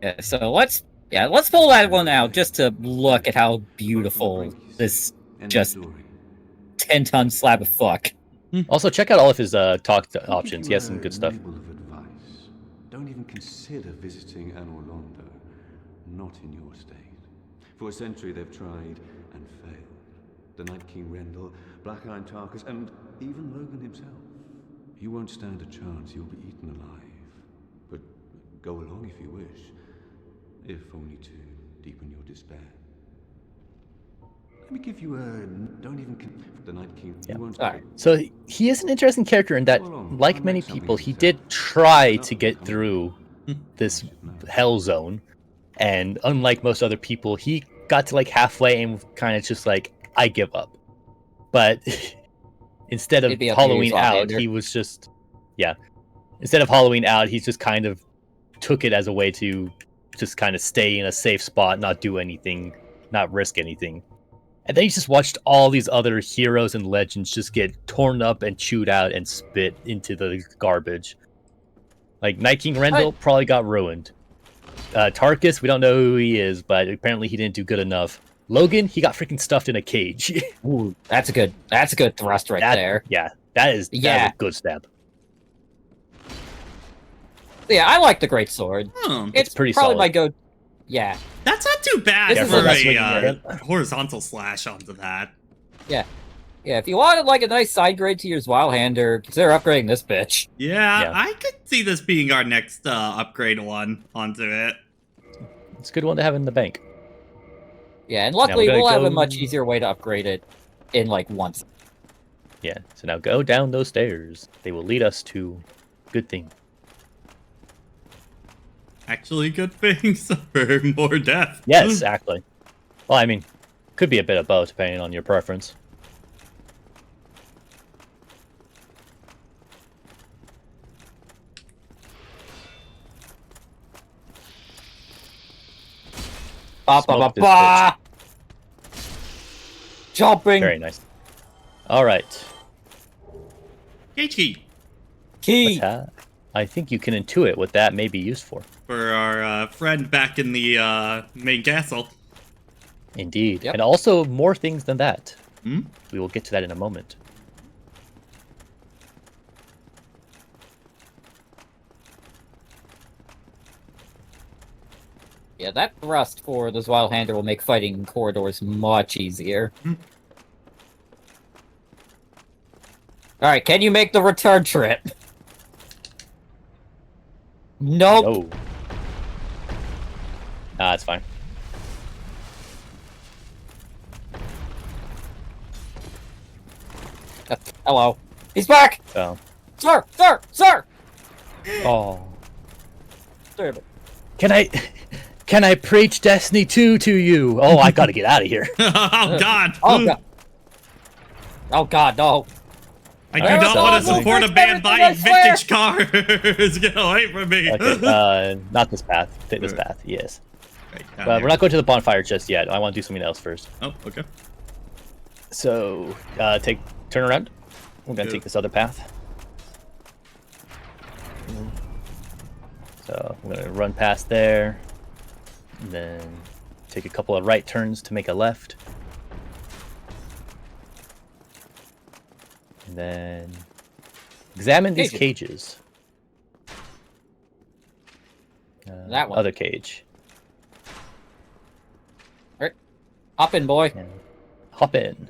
Yeah, so let's pull that one out just to look at how beautiful this just 10-ton slab of fuck. Also, check out all of his talk options. He has some good stuff. Don't even consider visiting Anor Londo. Not in your state. For a century they've tried and failed. The Night King Rendell, Black Iron Tarkus, and even Logan himself. You won't stand a chance, you'll be eaten alive. But go along if you wish. If only to deepen your despair. Let me give you a... Don't even... The Night King... Yeah. You won't... Alright. So he is an interesting character in that, like many people, he did try to get through this hell zone, and unlike most other people, he got to like halfway and kind of just like, I give up. But instead of Maybe up hollowing here, out, Zoolander. he was just, instead of hollowing out, he just kind of took it as a way to just kind of stay in a safe spot, not do anything, not risk anything. And then you just watched all these other heroes and legends just get torn up and chewed out and spit into the garbage. Like Night King Rendell probably got ruined. Tarkus, we don't know who he is, but apparently he didn't do good enough. Logan, he got freaking stuffed in a cage. Ooh, that's a good thrust right there. Yeah, that is a good stab. Yeah, I like the great sword. It's pretty probably solid. my go. Yeah, That's not too bad This is for a- a horizontal slash onto that. yeah. If you wanted like a nice side grade to your Zweihander, consider upgrading this bitch. Yeah, I could see this being our next upgrade one onto it. It's a good one to have in the bank. Yeah, and luckily gonna we'll have a go- much easier way to upgrade it in like once. Yeah, so now go down those stairs. They will lead us to good things. Actually, good things for more death. Yes, exactly. Well, I mean, could be a bit of both depending on your preference. Ba ba ba Smoke this ba. Jumping Very nice. All right. HE key. I think you can intuit what that may be used for. for our friend back in the main castle. Indeed. Yep. And also more things than that. Hmm? We will get to that in a moment. Yeah, that thrust for the Zweihander will make fighting in corridors much easier. Alright, can you make the return trip? Nope. No. Nah, it's fine. Hello. He's back! So. Sir! Sir! Sir! Oh. Sorry, but- Can I preach Destiny 2 to you? Oh, I gotta get out of here. Oh god! Oh god. Oh god, no. I do Alright, not so want to we'll support a fix man everything, buying I swear. vintage cars. Get away from me. Okay, not this path. Take this path, yes. Right, But we're not going to the bonfire just yet. I want to do something else first. Oh, okay. So, turn around. We're gonna Yeah. take this other path. So, I'm gonna run past there. And then take a couple of right turns to make a left. And then examine these cages. That one. Other cage. Hop in, boy. And hop in.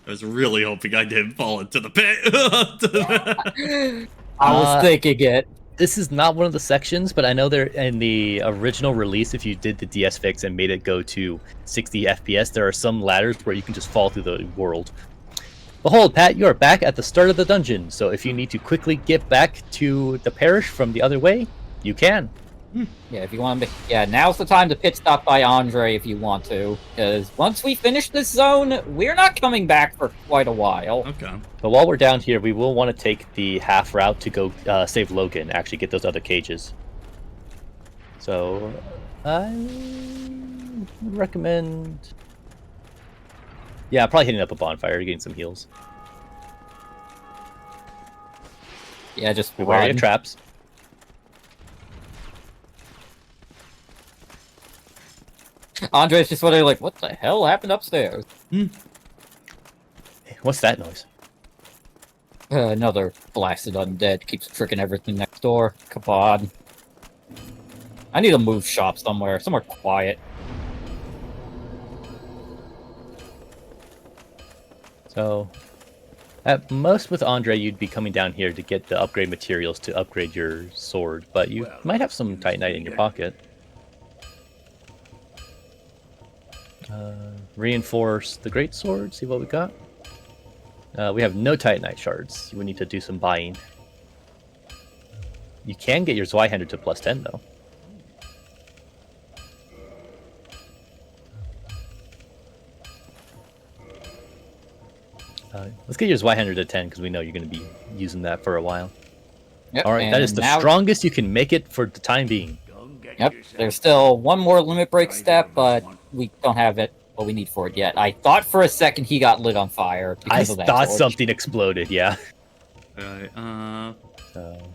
I was really hoping I didn't fall into the pit. I was thinking it. This is not one of the sections, but I know there in the original release, if you did the DS fix and made it go to 60 FPS, there are some ladders where you can just fall through the world. Behold, Pat, you are back at the start of the dungeon, so if you need to quickly get back to the parish from the other way, you can. Yeah, if you want to. Yeah, now's the time to pit stop by Andre if you want to, because once we finish this zone, we're not coming back for quite a while. Okay. But while we're down here, we will want to take the half route to go save Logan, actually get those other cages. So, I would recommend... Yeah, probably hitting up a bonfire, getting some heals. Yeah, just Be wary run. of traps. Andre's just wondering, like, what the hell happened upstairs? What's that noise? Another blasted undead keeps tricking everything next door. Come on. I need to move shop somewhere quiet. So, at most with Andre, you'd be coming down here to get the upgrade materials to upgrade your sword, but you might have some Titanite in your pocket. Reinforce the great sword, see what we got. We have no Titanite shards. We need to do some buying. You can get your Zweihander to +10 though. Let's get your Zweihander to 10 because we know you're going to be using that for a while. Yep, All right, that and is the now- strongest you can make it for the time being. Yep, there's still one more limit break step, but we don't have it what we need for it yet. I thought for a second he got lit on fire I because of that thought torch. something exploded, yeah. Alright, So,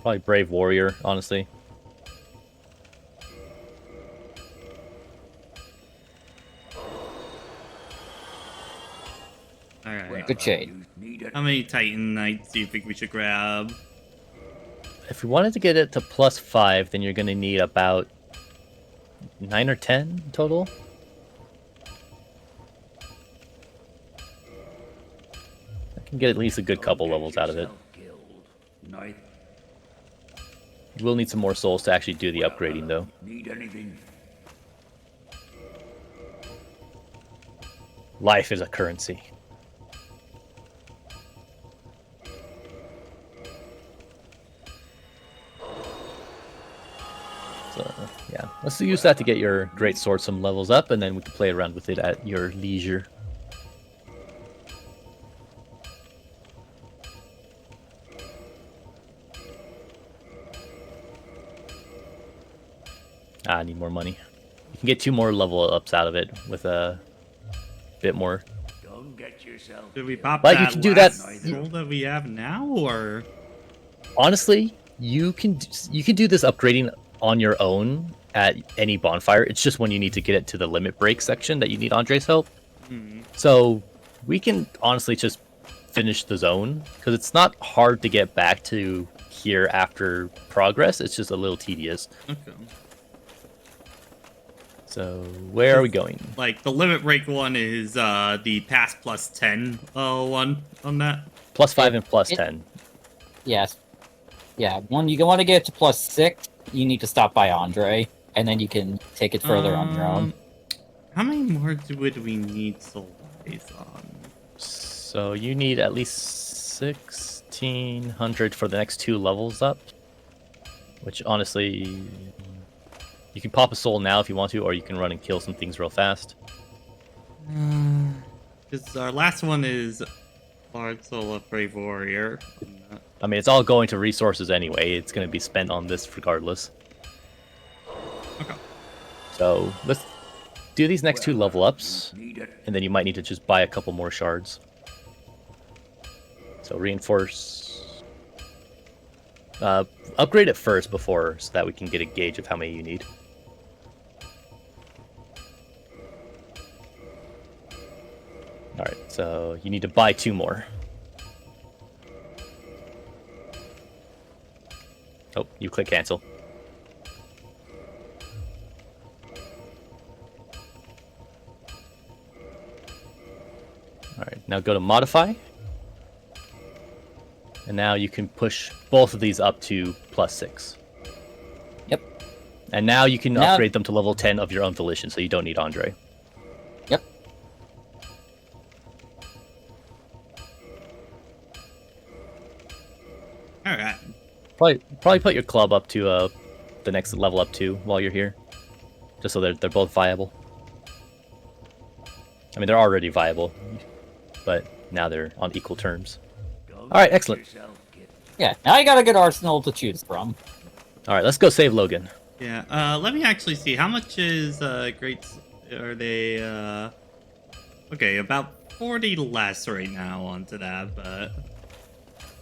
probably Brave Warrior, honestly. alright. Good shade. How many Titan Knights do you think we should grab? If we wanted to get it to +5, then you're going to need about 9 or 10 total. I can get at least a good couple levels out of it. You will need some more souls to actually do the upgrading, though. Need anything? Life is a currency. So, yeah. Let's use that to get your great sword some levels up, and then we can play around with it at your leisure. I need more money. You can get 2 more level ups out of it with a bit more. Don't get yourself. Did we pop But you that can do that- soul that we have now, or? Honestly, you can do this upgrading on your own at any bonfire. It's just when you need to get it to the limit break section that you need Andre's help. So we can honestly just finish the zone because it's not hard to get back to here after progress. It's just a little tedious. Okay. So where are we going? Like, the limit break one is the pass plus 10 one on that. +5 and +10. Yes. Yeah, when you want to get it to +6, you need to stop by Andre, and then you can take it further on your own. How many more would we need soul dice on? So you need at least 1,600 for the next 2 levels up. Which honestly, you can pop a soul now if you want to, or you can run and kill some things real fast. Because our last one is Large Soul of Brave Warrior. I mean, it's all going to resources anyway. It's going to be spent on this regardless. Okay. So let's do these next 2 level ups, and then you might need to just buy a couple more shards. So reinforce. Upgrade it first before, so that we can get a gauge of how many you need. Alright, so you need to buy 2 more. Oh, you click cancel. Alright, now go to modify. And now you can push both of these up to +6. Yep. And now you can Now- upgrade them to level 10 of your own volition, so you don't need Andre. Yep. Alright. Probably put your club up to the next level up too while you're here, just so they're both viable. I mean, they're already viable, but now they're on equal terms. All right, excellent. Yeah, now you got a good arsenal to choose from. All right, let's go save Logan. Yeah, let me actually see. How much is great... Are they, Okay, about 40 less right now onto that, but...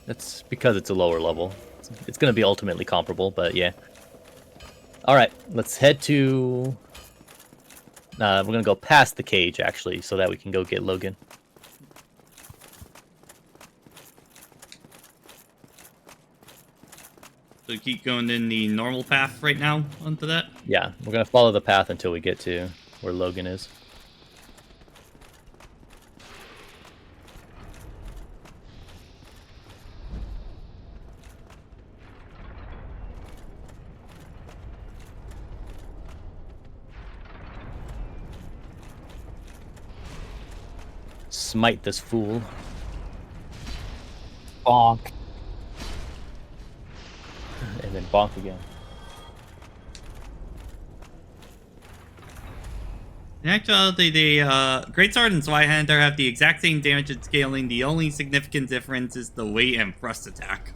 That's because it's a lower level. It's going to be ultimately comparable, but yeah. All right, let's head to... we're going to go past the cage, actually, so that we can go get Logan. So keep going in the normal path right now onto that? Yeah, we're going to follow the path until we get to where Logan is. Smite this fool. Bonk. And then bonk again. In actuality, the Greatsword and Zweihander have the exact same damage and scaling. The only significant difference is the weight and thrust attack.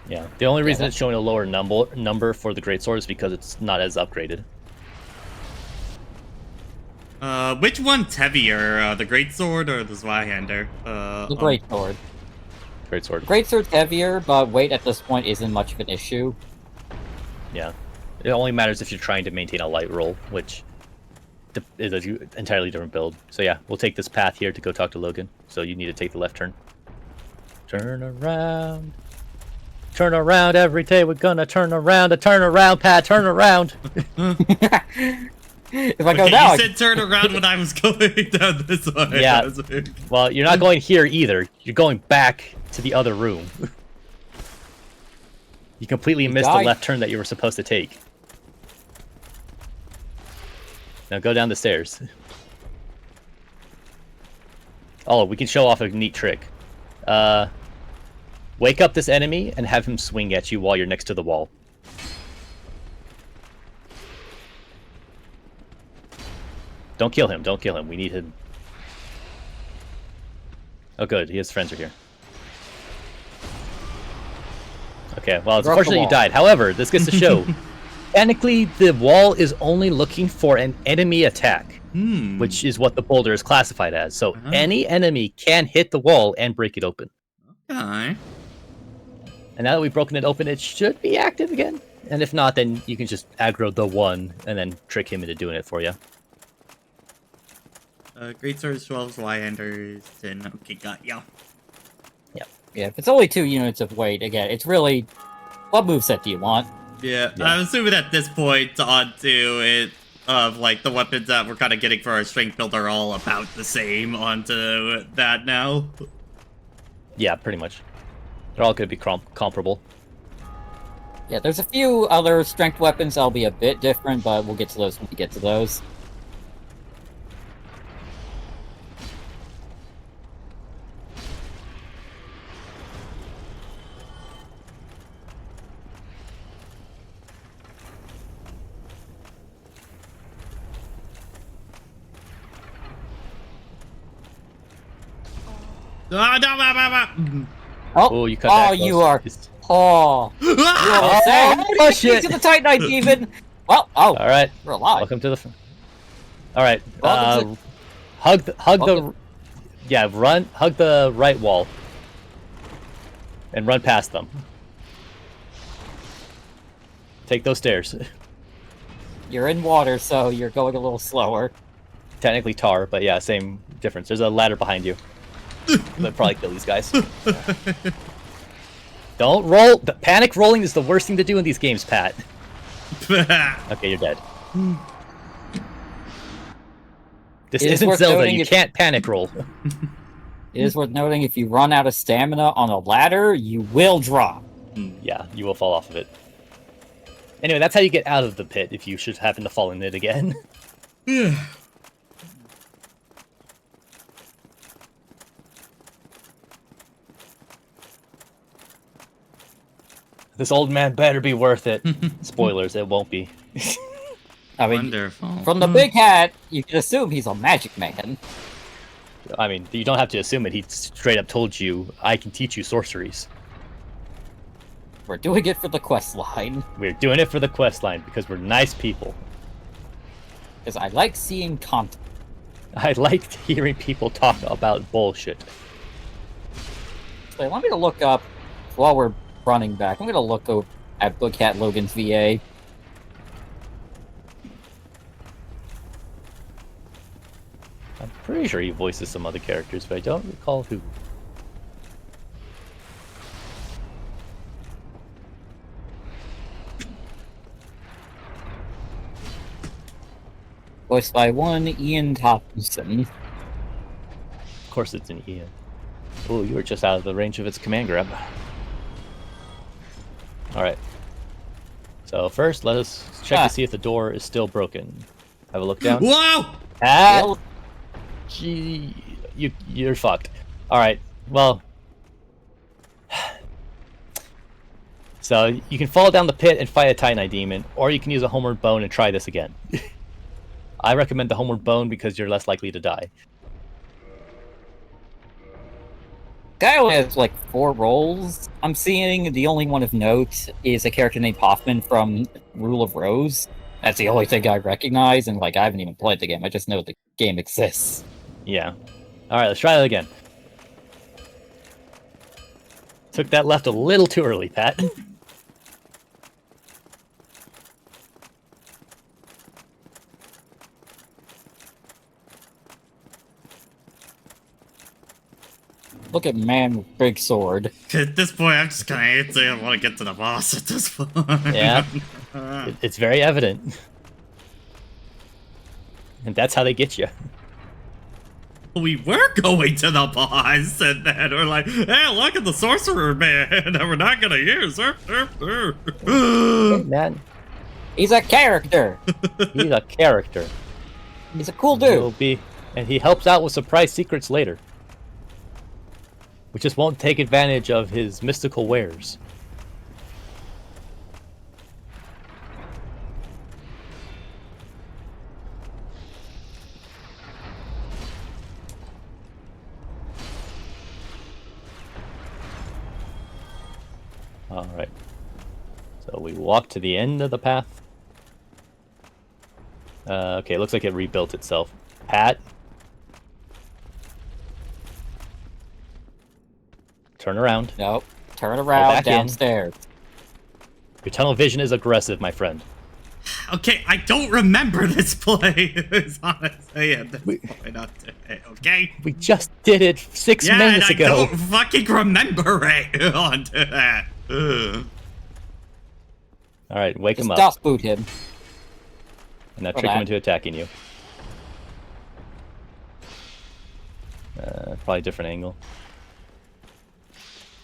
Yeah, the only reason it's showing a lower number for the Greatsword is because it's not as upgraded. Which one's heavier, the greatsword or the Zweihander? The greatsword. Great sword. Greatsword's heavier, but weight at this point isn't much of an issue. Yeah. It only matters if you're trying to maintain a light roll, which is an entirely different build. So yeah, we'll take this path here to go talk to Logan. So you need to take the left turn. Turn around. Turn around every day. We're gonna turn around. Pat. Turn around. If I go down, you said turn around when I was going down this way. Yeah. Well, you're not going here either. You're going back to the other room. You completely missed the left turn that you were supposed to take. Now go down the stairs. Oh, we can show off a neat trick. Wake up this enemy and have him swing at you while you're next to the wall. Don't kill him. Don't kill him. We need him. Oh, good. His friends are here. Okay, well, it's unfortunate you died. However, this gets to show. Technically, the wall is only looking for an enemy attack, which is what the boulder is classified as. So any enemy can hit the wall and break it open. Okay. And now that we've broken it open, it should be active again. And if not, then you can just aggro the one and then trick him into doing it for you. Greatsword, 12 Zweihanders, 10. Okay, got ya. yeah, if it's only 2 units of weight, again, it's really what moveset do you want? Yeah, I'm assuming at this point onto it, of like the weapons that we're kind of getting for our strength build are all about the same onto that now. Yeah, pretty much. They're all going to be comparable. Yeah, there's a few other strength weapons that'll be a bit different, but we'll get to those when we get to those. Oh, you cut that close. You are. Oh, oh shit! To the Titanite demon. Well, all right, we're alive. Welcome to the. All right, hug the hug the right wall, and run past them. Take those stairs. You're in water, so you're going a little slower. Technically tar, but yeah, same difference. There's a ladder behind you. That'd probably kill these guys. Don't roll. Panic rolling is the worst thing to do in these games, Pat. Okay, you're dead. This isn't Zelda. You can't panic roll. It is worth noting if you run out of stamina on a ladder, you will drop. Yeah, you will fall off of it. Anyway, that's how you get out of the pit if you should happen to fall in it again. This old man better be worth it. Spoilers, it won't be. I mean, wonderful. From the big hat, you can assume he's a magic man. I mean, you don't have to assume it. He straight up told you, I can teach you sorceries. We're doing it for the quest line. We're doing it for the quest line because we're nice people. Because I like seeing content. I like hearing people talk about bullshit. So let me look up, while we're running back, I'm going to look over at Big Cat Logan's VA. I'm pretty sure he voices some other characters, but I don't recall who. Voiced by one Ian Thompson. Of course it's an Ian. Oh, you were just out of the range of its command grab. Alright. So first, let us check to see if the door is still broken. Have a look down. Whoa! Ah! Gee, you're fucked. Alright, well... So, you can fall down the pit and fight a Titanite demon, or you can use a homeward bone and try this again. I recommend the homeward bone because you're less likely to die. Guy only has like 4 roles. I'm seeing the only one of note is a character named Hoffman from Rule of Rose. That's the only thing I recognize, and like I haven't even played the game. I just know the game exists. Yeah. All right, let's try that again. Took that left a little too early, Pat. Look at man with big sword. At this point, I'm just kind of antsy. I want to get to the boss at this point. Yeah. It's very evident. And that's how they get you. We were going to the boss, and then we're like, hey, look at the sorcerer man that we're not going to use. Man, He's a character. he's a character. He's a cool He'll dude. be, and he helps out with surprise secrets later. We just won't take advantage of his mystical wares. Alright. So we walk to the end of the path. Okay, looks like it rebuilt itself. Pat? Turn around. Nope. Turn around back in. downstairs. Your tunnel vision is aggressive, my friend. Okay, I don't remember this play. Is honestly at this point up to it, okay? We just did it 6 Yeah, minutes and I ago. don't fucking remember it onto that. Ugh. Alright, wake Just him up. dust boot him. And now for trick him that. into attacking you. Probably a different angle.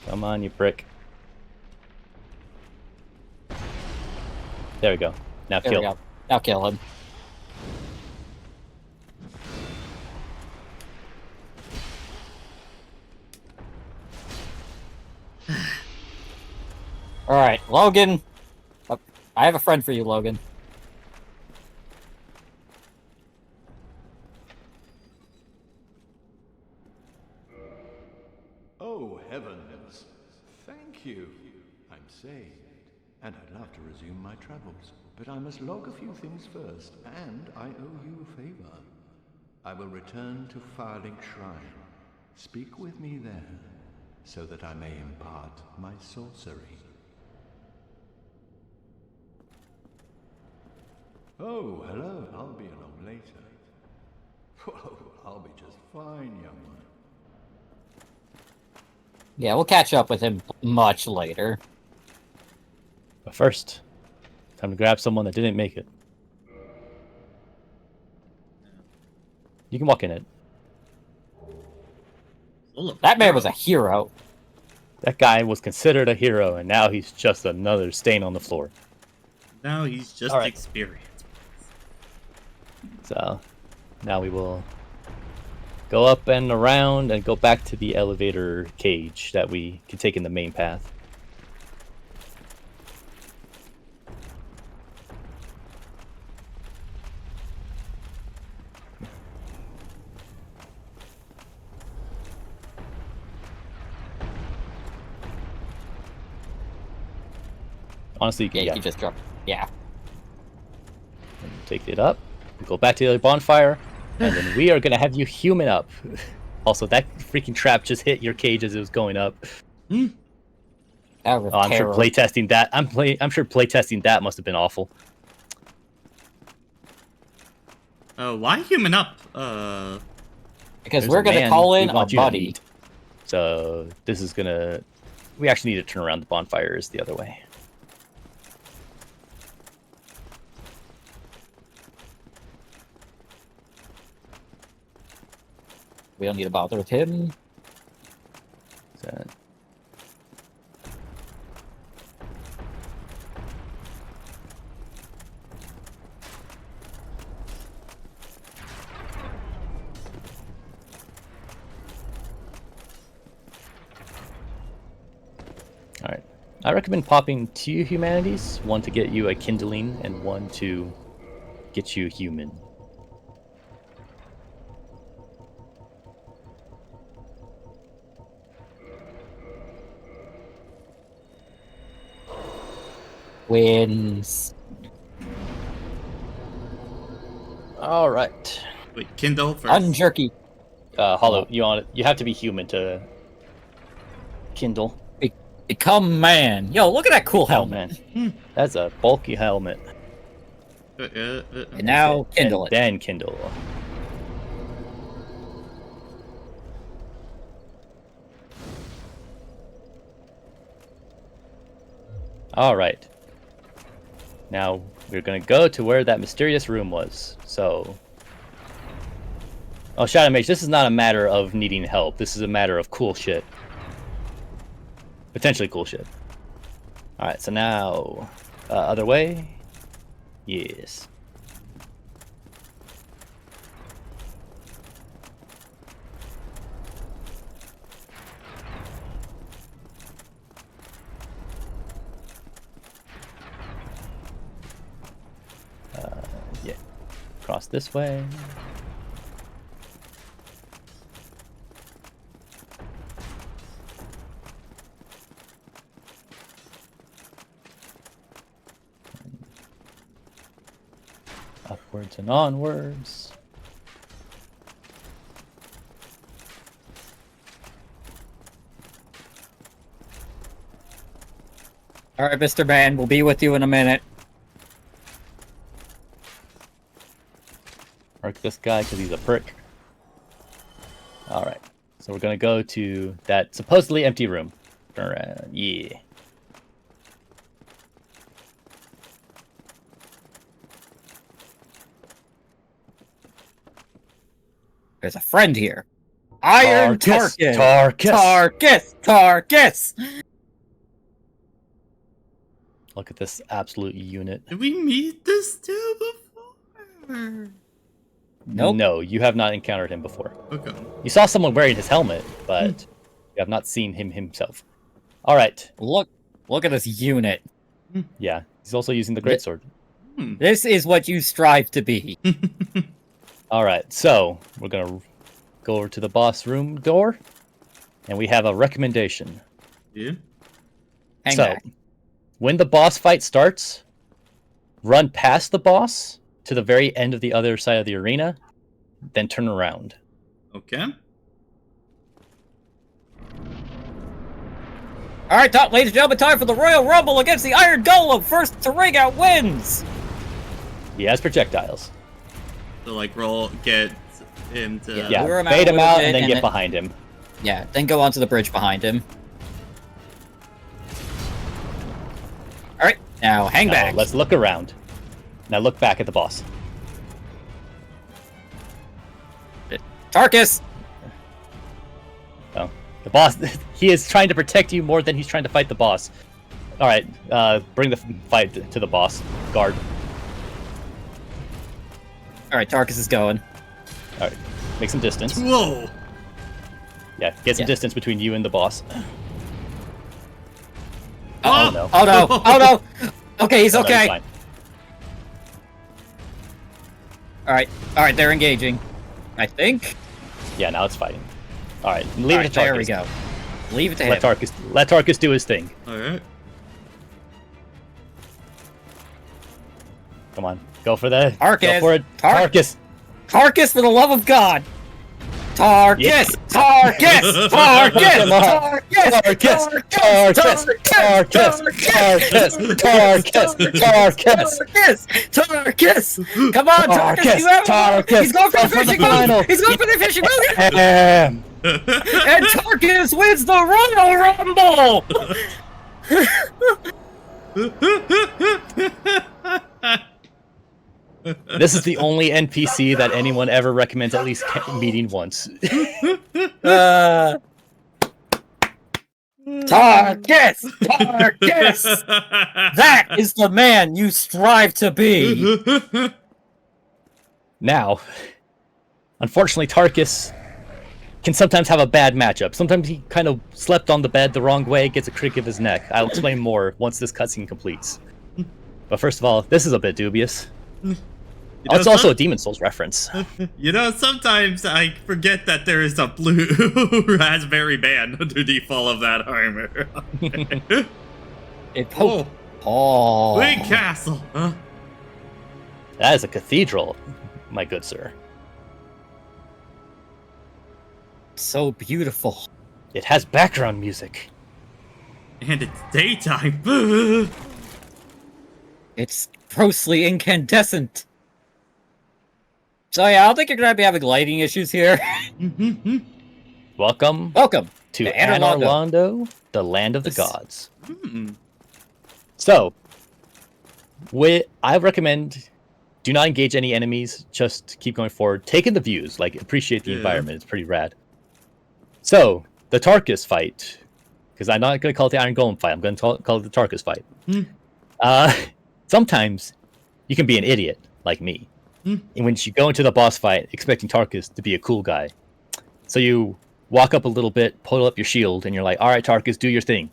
Come on, you prick. There we go. Now There we kill. go. Now kill him. Alright, Logan. I have a friend for you, Logan. Oh, heavens. Thank you. I'm saved. And I'd love to resume my travels. But I must log a few things first, and I owe you a favor. I will return to Firelink Shrine. Speak with me there, so that I may impart my sorcery. Oh, hello. I'll be along later. Oh, I'll be just fine, young one. Yeah, we'll catch up with him much later. But first, time to grab someone that didn't make it. You can walk in it. That man was a hero. That guy was considered a hero, and now he's just another stain on the floor. Now he's just All right. experienced. So, now we will go up and around and go back to the elevator cage that we can take in the main path. Honestly, Yeah, yeah. you just dropped. Yeah. Take it up. Go back to the other bonfire, and then we are gonna have you human up. Also, that freaking trap just hit your cage as it was going up. Out of Oh, I'm sure terror. playtesting that. I'm sure playtesting that must have been awful. Why human up? Because There's we're a gonna man call we in a want you to buddy. meet. So this is gonna. We actually need to turn around. The bonfire is the other way. We don't need to bother with him. So, Alright. I recommend popping 2 humanities. One to get you a kindling, and one to get you human. Wins. All right. Wait, Kindle first. Unjerky. Hollow, you have to be human to kindle. Become man. Yo, look at that cool Oh helmet. man, that's a bulky helmet. And now kindle it. Then kindle. All right. Now we're gonna go to where that mysterious room was. So, oh, Shadow Mage, this is not a matter of needing help. This is a matter of cool shit. Potentially cool shit. All right. So now, other way. Yes. Yeah. Cross this way. Upwards and onwards. All right, Mr. Man, we'll be with you in a minute. Mark this guy because he's a prick. Alright. So we're gonna go to that supposedly empty room. Turn around. Yeah. There's a friend here. Iron Tarkus. Tarkus. Tarkus. Look at this absolute unit. Did we meet this dude before? Nope. No, you have not encountered him before. Okay. You saw someone wearing his helmet, but you have not seen him himself. Alright. Look at this unit. Yeah. He's also using the greatsword. This is what you strive to be. Alright, so we're gonna go over to the boss room door, and we have a recommendation. Yeah. Hang So, back. when the boss fight starts, run past the boss to the very end of the other side of the arena, then turn around. Okay. All right, ladies and gentlemen, time for the Royal Rumble against the Iron Golem. First to ring out wins. He has projectiles. So like get him to Yeah. lure him out bait a him little out bit and then and get then- behind him. Yeah, then go onto the bridge behind him. All right, now hang Now, back. let's look around. Now look back at the boss. Tarkus. Oh, the boss, he is trying to protect you more than he's trying to fight the boss. All right, bring the fight to the boss. Guard. All right, Tarkus is going. All right, make some distance. Whoa! Yeah, get some Yeah. distance between you and the boss. Uh-oh. no. Oh no! Oh no! Okay, he's Oh, no, okay. fine. All right, they're engaging. I think. Yeah, now it's fighting. All right, leave All it right, to Tarkus. there we go. Leave it to Let him. Tarkus do his thing. Alright. Come on, go for that. Tarkus. Go for it. Tarkus. Tarkus. Tarkus, for the love of God! Tarkus! Yeah. Tarkus! Tarkus! Come on. Tarkus! Tarkus! Come on, Tarkus! You have Tarkus. He's going for the Go for the fishing final. move! He's going for the fishing move! Damn. And Tarkus wins the Royal Rumble! This is the only NPC that anyone ever recommends at least meeting once. Tarkus! Tarkus! That is the man you strive to be! Now, unfortunately, Tarkus can sometimes have a bad matchup. Sometimes he kind of slept on the bed the wrong way, gets a crick of his neck. I'll explain more once this cutscene completes. But first of all, this is a bit dubious. It's also a Demon Souls reference. You know, sometimes I forget that there is a blue raspberry band underneath all of that armor. Oh. Big castle, huh? That is a cathedral. my good sir. So beautiful. It has background music. And it's daytime. It's grossly incandescent. So yeah, I don't think you're gonna be having lighting issues here. Welcome Welcome to Anor Londo. Anor Londo, the land of the This- gods. Hmm. So, I recommend do not engage any enemies. Just keep going forward. Take in the views. Like, appreciate the Yeah. environment. It's pretty rad. So, the Tarkus fight. Because I'm not going to call it the Iron Golem fight. I'm going to call it the Tarkus fight. Sometimes you can be an idiot, like me. And when you go into the boss fight expecting Tarkus to be a cool guy. So you walk up a little bit, pull up your shield, and you're like, all right, Tarkus, do your thing.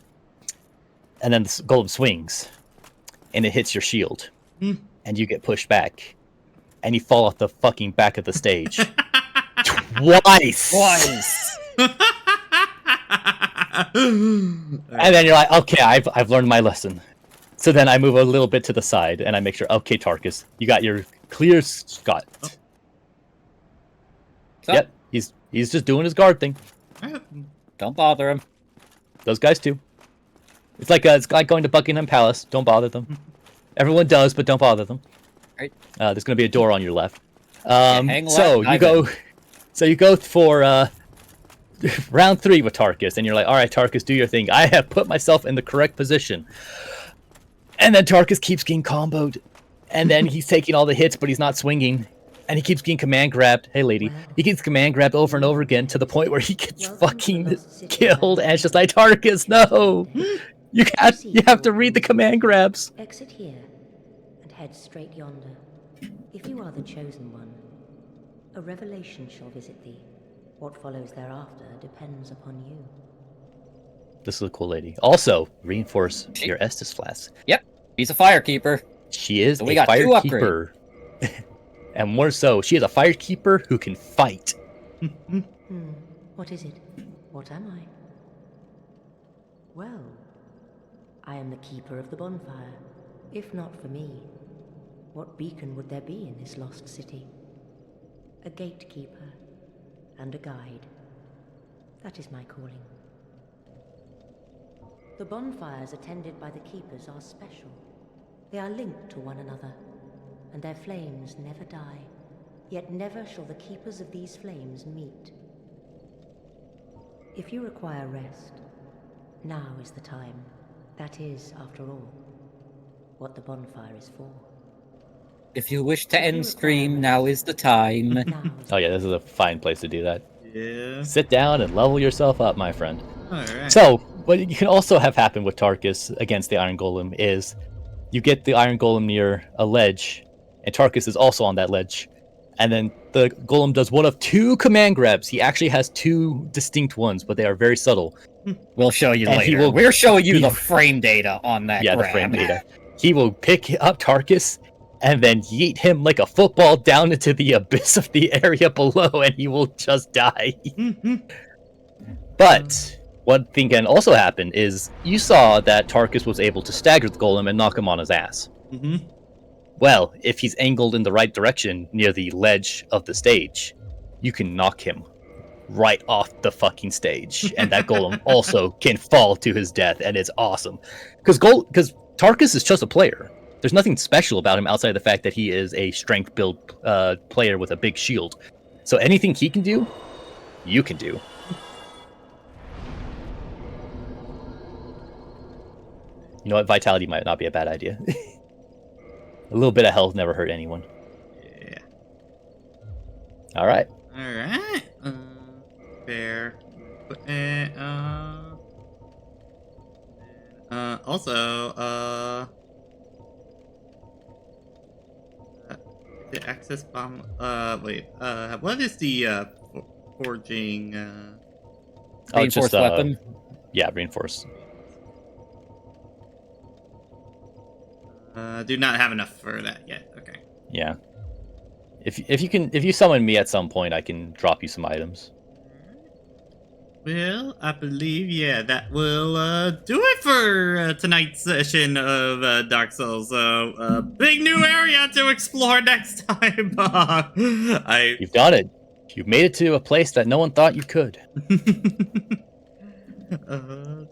And then the golem swings, and it hits your shield. And you get pushed back. And you fall off the fucking back of the stage. Twice! And then you're like, okay, I've learned my lesson. So then I move a little bit to the side, and I make sure, okay, Tarkus, you got your clear shot. So, Yep, he's just doing his guard thing. Don't bother him. Those guys too. It's like going to Buckingham Palace. Don't bother them. Everyone does, but don't bother them. Right. There's going to be a door on your left. hang So left, you go. So you go for round 3 with Tarkus, and you're like, all right, Tarkus, do your thing. I have put myself in the correct position. And then Tarkus keeps getting comboed. And then he's taking all the hits, but he's not swinging. And he keeps getting command grabbed. Hey, lady. He gets command grabbed over and over again to the point where he gets fucking killed. And it's just like, Tarkus, no! You have to read the command grabs. Exit here and head straight yonder. If you are the chosen one, a revelation shall visit thee. What follows thereafter depends upon you. This is a cool lady. Also, reinforce your Estus flask. Yep, he's a firekeeper. She is So we a got 2 firekeeper. And more so, she is a firekeeper who can fight. What is it? What am I? Well, I am the keeper of the bonfire. If not for me, what beacon would there be in this lost city? A gatekeeper and a guide. That is my calling. The bonfires attended by the keepers are special. They are linked to one another, and their flames never die. Yet never shall the keepers of these flames meet. If you require rest, now is the time. That is, after all, what the bonfire is for. If you wish to end stream, now is the time. Now is Oh yeah, this is a fine place to do that. Yeah. Sit down and level yourself up, my friend. Alright. So, what you can also have happen with Tarkus against the Iron Golem is you get the Iron Golem near a ledge, and Tarkus is also on that ledge. And then the Golem does one of 2 command grabs. He actually has 2 distinct ones, but they are very subtle. We'll show you And he later. will We're showing you be- the frame data on that Yeah, grab. the frame data. He will pick up Tarkus and then yeet him like a football down into the abyss of the area below, and he will just die. But one thing can also happen is you saw that Tarkus was able to stagger the Golem and knock him on his ass. Well, if he's angled in the right direction near the ledge of the stage, you can knock him right off the fucking stage, and that Golem also can fall to his death, and it's awesome. Because Tarkus is just a player. There's nothing special about him outside of the fact that he is a strength build player with a big shield. So anything he can do, you can do. You know what? Vitality might not be a bad idea. A little bit of health never hurt anyone. Yeah. All right. Alright. Fair. Also, the access bomb. What is the forging? Reinforced weapon. Yeah, reinforce. Do not have enough for that yet. Okay. Yeah. If you summon me at some point, I can drop you some items. Well, I believe, yeah, that will do it for tonight's session of Dark Souls. So, big new area to explore next time. You've done it. You've made it to a place that no one thought you could.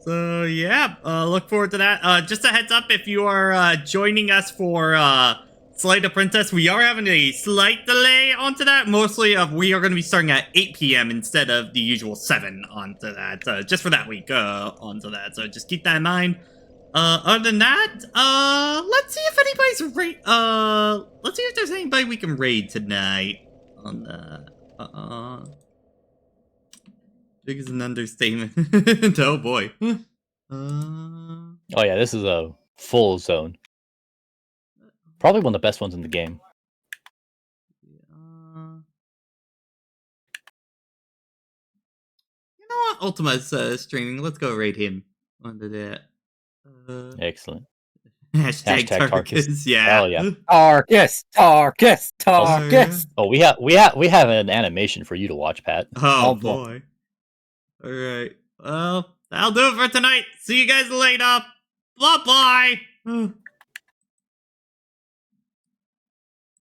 So yeah, look forward to that. Just a heads up, if you are joining us for Slay the Princess, we are having a slight delay onto that. Mostly we are going to be starting at 8 p.m. instead of the usual 7 onto that. Just for that week onto that. So just keep that in mind. Other than that, let's see if anybody's let's see if there's anybody we can raid tonight. On the big is an understatement. Oh boy. Oh yeah, this is a full zone. Probably one of the best ones in the game. You know what? Ultima's streaming. Let's go raid him onto that. Excellent. Hashtag Tarkus. Yeah. Hell yeah. Tarkus. Oh, we have an animation for you to watch, Pat. Oh boy. All right. Well, that'll do it for tonight. See you guys later. Bye bye.